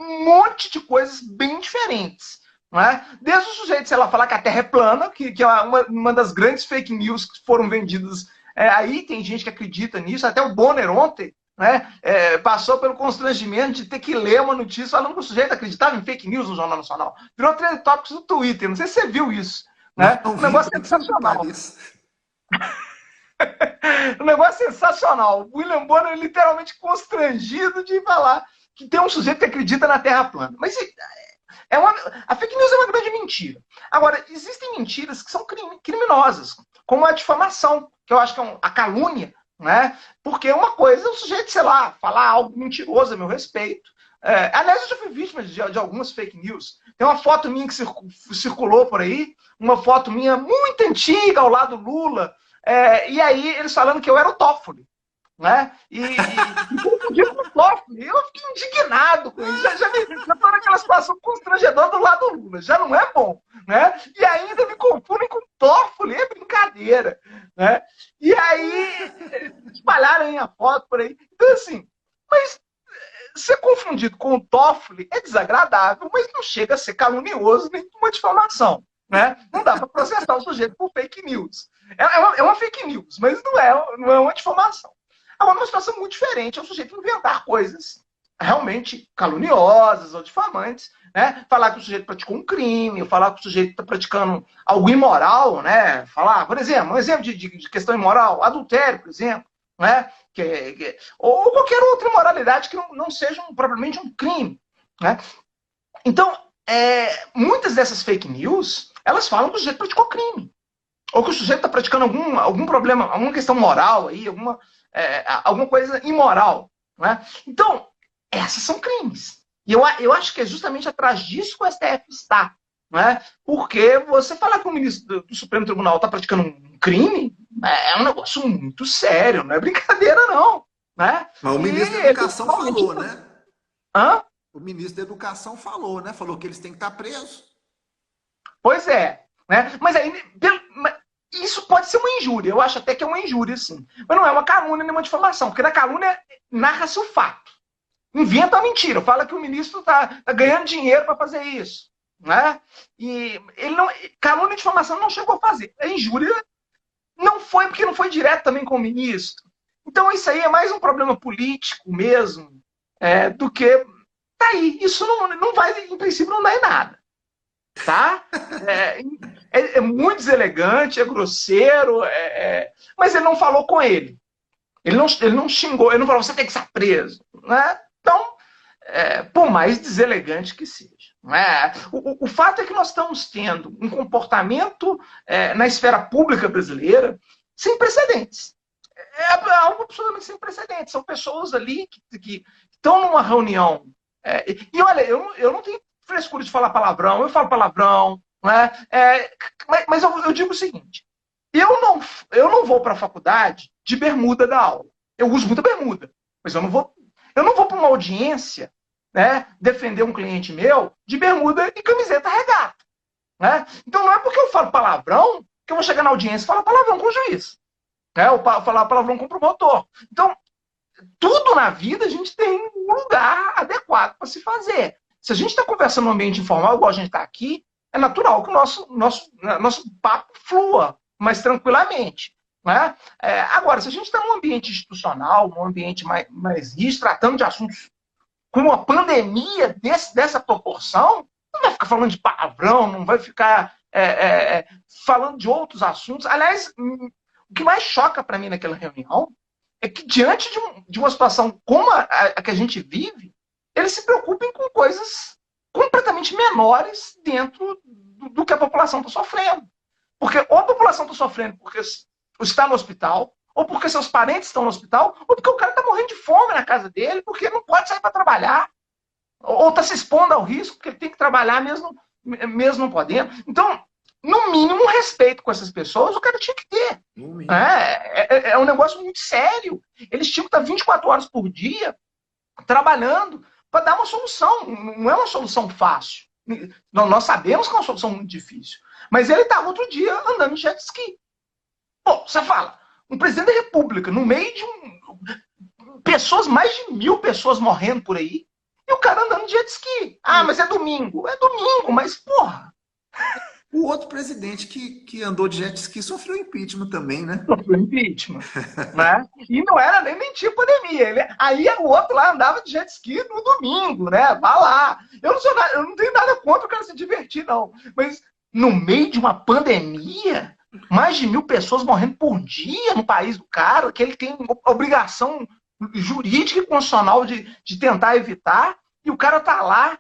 Speaker 2: um monte de coisas bem diferentes. Não é? Desde o sujeito, sei lá, falar que a Terra é plana, que é uma das grandes fake news que foram vendidas. Aí tem gente que acredita nisso, até o Bonner ontem né, passou pelo constrangimento de ter que ler uma notícia falando que o sujeito acreditava em fake news no Jornal Nacional. Virou trend topics no Twitter, não sei se você viu isso. Né?
Speaker 1: Não
Speaker 2: Um
Speaker 1: vi,
Speaker 2: negócio
Speaker 1: por incrível que
Speaker 2: sensacional.
Speaker 1: pareça.
Speaker 2: Um negócio sensacional. O William Bonner literalmente constrangido de falar que tem um sujeito que acredita na Terra plana. Mas a fake news é uma grande mentira. Agora, existem mentiras que são criminosas, como a difamação, que eu acho que é a calúnia, né? Porque uma coisa é o sujeito, sei lá, falar algo mentiroso a meu respeito. Aliás, eu já fui vítima de algumas fake news. Tem uma foto minha que circulou por aí, uma foto minha muito antiga ao lado do Lula, e aí eles falando que eu era o Toffoli. Né? E confundiram com o Toffoli. Eu fiquei indignado com isso. Já estou naquela situação constrangedora do lado do Lula. Já não é bom. Né? E ainda me confundem com o Toffoli. É brincadeira. Né? E aí espalharam a foto por aí. Então, assim, mas ser confundido com o Toffoli é desagradável, mas não chega a ser calunioso nem uma difamação. Né? Não dá para processar o sujeito por fake news. É uma fake news, mas não é uma difamação. Agora, uma situação muito diferente é o sujeito inventar coisas realmente caluniosas ou difamantes, né? Falar que o sujeito praticou um crime, falar que o sujeito está praticando algo imoral, né? Falar, por exemplo, um exemplo de questão imoral, adultério, por exemplo, né? Ou qualquer outra imoralidade que não seja propriamente um crime, né? Então, muitas dessas fake news, elas falam que o sujeito praticou crime, ou que o sujeito está praticando algum problema, alguma questão moral aí, alguma coisa imoral. Né? Então, essas são crimes. E eu acho que é justamente atrás disso que o STF está. Né? Porque você falar que o ministro do Supremo Tribunal está praticando um crime é um negócio muito sério, não é brincadeira, não. Né?
Speaker 1: Mas o
Speaker 2: E
Speaker 1: ministro da
Speaker 2: ele
Speaker 1: Educação
Speaker 2: realmente.
Speaker 1: falou, né?
Speaker 2: Hã?
Speaker 1: O ministro da Educação falou, né? Falou que eles têm que estar presos.
Speaker 2: Pois é. Né? Mas aí, isso pode ser uma injúria. Eu acho até que é uma injúria, sim. Mas não é uma calúnia nem uma difamação, porque na calúnia narra-se o fato. Inventa a mentira. Fala que o ministro está ganhando dinheiro para fazer isso. Né? E ele não. Calúnia e difamação não chegou a fazer. A injúria não foi, porque não foi direto também com o ministro. Então, isso aí é mais um problema político mesmo, do que. Tá aí. Isso não vai, em princípio, não dá em nada. Tá? É muito deselegante, é grosseiro, mas ele não falou com ele. Ele não xingou, ele não falou, você tem que ser preso. Né? Então, por mais deselegante que seja. Né? O fato é que nós estamos tendo um comportamento na esfera pública brasileira sem precedentes. É algo absolutamente sem precedentes. São pessoas ali que estão numa reunião. E olha, eu não tenho frescura de falar palavrão, eu falo palavrão. Né? Mas eu digo o seguinte: eu não vou para a faculdade de bermuda da aula. Eu uso muita bermuda, mas eu não vou para uma audiência, né, defender um cliente meu de bermuda e camiseta regata. Né? Então não é porque eu falo palavrão que eu vou chegar na audiência e falar palavrão com o juiz. Né? Ou falar palavrão com o promotor. Então, tudo na vida a gente tem um lugar adequado para se fazer. Se a gente está conversando num ambiente informal, igual a gente está aqui, é natural que o nosso papo flua mais tranquilamente. Né? Agora, se a gente está num ambiente institucional, num ambiente mais rígido, tratando de assuntos com uma pandemia dessa proporção, não vai ficar falando de palavrão, não vai ficar falando de outros assuntos. Aliás, o que mais choca para mim naquela reunião é que, diante de uma situação como a que a gente vive, eles se preocupem com coisas completamente menores dentro do que a população está sofrendo. Porque ou a população está sofrendo porque está no hospital, ou porque seus parentes estão no hospital, ou porque o cara está morrendo de fome na casa dele, porque não pode sair para trabalhar, ou está se expondo ao risco, porque ele tem que trabalhar mesmo não podendo. Então, no mínimo, um respeito com essas pessoas o cara tinha que ter. É um negócio muito sério. Eles tinham que estar 24 horas por dia trabalhando para dar uma solução. Não é uma solução fácil. Nós sabemos que é uma solução muito difícil. Mas ele estava outro dia andando de jet ski. Pô, você fala, um presidente da República, no meio de pessoas, mais de 1.000 pessoas morrendo por aí, e o cara andando de jet ski. Ah, mas é domingo. É domingo, mas porra.
Speaker 1: O outro presidente que andou de jet ski sofreu impeachment também, né?
Speaker 2: Sofreu impeachment. Né? E não era nem tinha pandemia. Aí o outro lá andava de jet ski no domingo, né? Vá lá. Eu não tenho nada contra o cara se divertir, não. Mas no meio de uma pandemia, mais de 1.000 pessoas morrendo por dia no país do cara, que ele tem obrigação jurídica e constitucional de tentar evitar, e o cara tá lá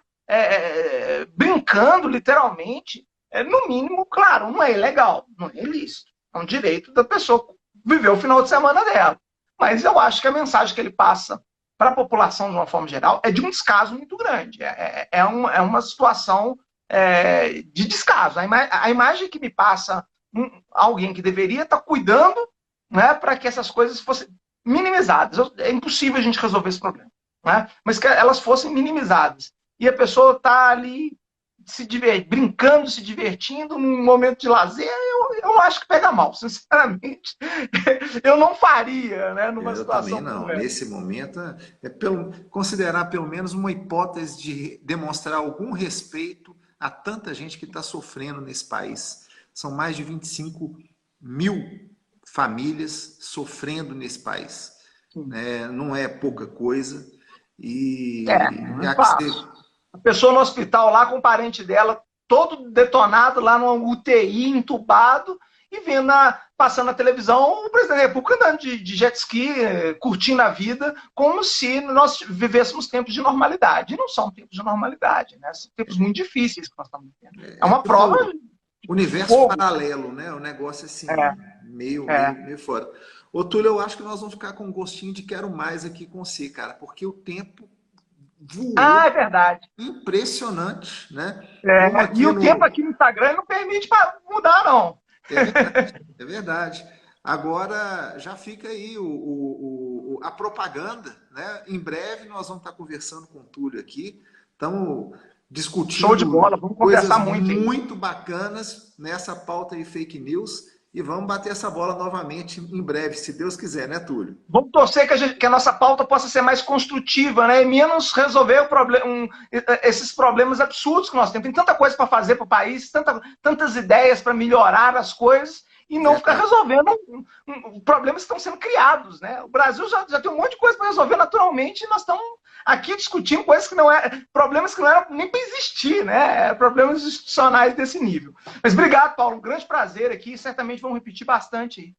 Speaker 2: brincando, literalmente. No mínimo, claro, não é ilegal, não é ilícito. É um direito da pessoa viver o final de semana dela. Mas eu acho que a mensagem que ele passa para a população, de uma forma geral, é de um descaso muito grande. É uma situação de descaso. A imagem que me passa alguém que deveria estar cuidando, né, para que essas coisas fossem minimizadas. É impossível a gente resolver esse problema, né? Mas que elas fossem minimizadas. E a pessoa está ali brincando, se divertindo num momento de lazer, eu acho que pega mal, sinceramente. Eu não faria, né, numa situação
Speaker 1: também não.
Speaker 2: como essa.
Speaker 1: Nesse momento, considerar pelo menos uma hipótese de demonstrar algum respeito a tanta gente que está sofrendo nesse país. São mais de 25.000 famílias sofrendo nesse país. Não é pouca coisa. E
Speaker 2: a pessoa no hospital lá com o parente dela, todo detonado lá no UTI, entubado, e vendo, passando na televisão, o presidente da República andando de jet ski, curtindo a vida, como se nós vivêssemos tempos de normalidade. E não são tempos de normalidade, né? São tempos muito difíceis que nós estamos vivendo. É uma prova...
Speaker 1: Universo paralelo, né? O negócio assim, meio fora. Ô, Túlio, eu acho que nós vamos ficar com um gostinho de quero mais aqui com você, cara, porque o tempo voou.
Speaker 2: É verdade.
Speaker 1: Impressionante, né?
Speaker 2: E o tempo aqui no Instagram não permite mudar, não.
Speaker 1: É verdade. Agora, já fica aí a propaganda, né? Em breve nós vamos estar conversando com o Túlio aqui. Estamos discutindo
Speaker 2: Show de bola, vamos conversar
Speaker 1: muito bacanas nessa pauta de fake news. E vamos bater essa bola novamente em breve, se Deus quiser, né, Túlio?
Speaker 2: Vamos torcer que a nossa pauta possa ser mais construtiva, né? E menos resolver esses problemas absurdos que nós temos. Tem tanta coisa para fazer para o país, tantas ideias para melhorar as coisas, e não ficar resolvendo problemas que estão sendo criados, né? O Brasil já tem um monte de coisa para resolver naturalmente, e nós estamos aqui discutindo coisas que problemas que não eram nem para existir, né? Problemas institucionais desse nível. Mas obrigado, Paulo. Um grande prazer aqui. Certamente vamos repetir bastante aí.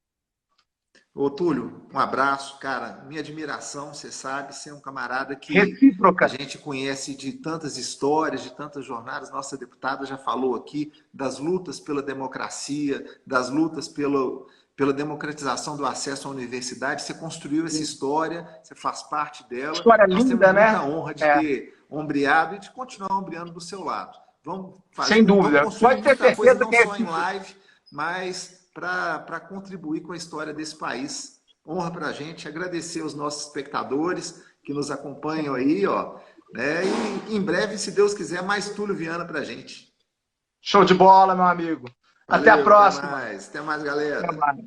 Speaker 1: Ô, Túlio, um abraço, cara. Minha admiração, você sabe, você é um camarada que
Speaker 2: recíproca.
Speaker 1: A gente conhece de tantas histórias, de tantas jornadas. Nossa deputada já falou aqui das lutas pela democracia, das lutas pela democratização do acesso à universidade. Você construiu essa história, você faz parte dela.
Speaker 2: História linda, né?
Speaker 1: Nós temos muita honra de ter ombreado e de continuar ombreando do seu lado. Vamos fazer,
Speaker 2: sem dúvida.
Speaker 1: Pode ter certeza não só em live, mas para contribuir com a história desse país. Honra para a gente, agradecer aos nossos espectadores que nos acompanham aí, ó, né? E em breve, se Deus quiser, mais Túlio Viana para a gente.
Speaker 2: Show de bola, meu amigo.
Speaker 1: Valeu,
Speaker 2: até a próxima.
Speaker 1: Até mais, galera.
Speaker 2: Até mais.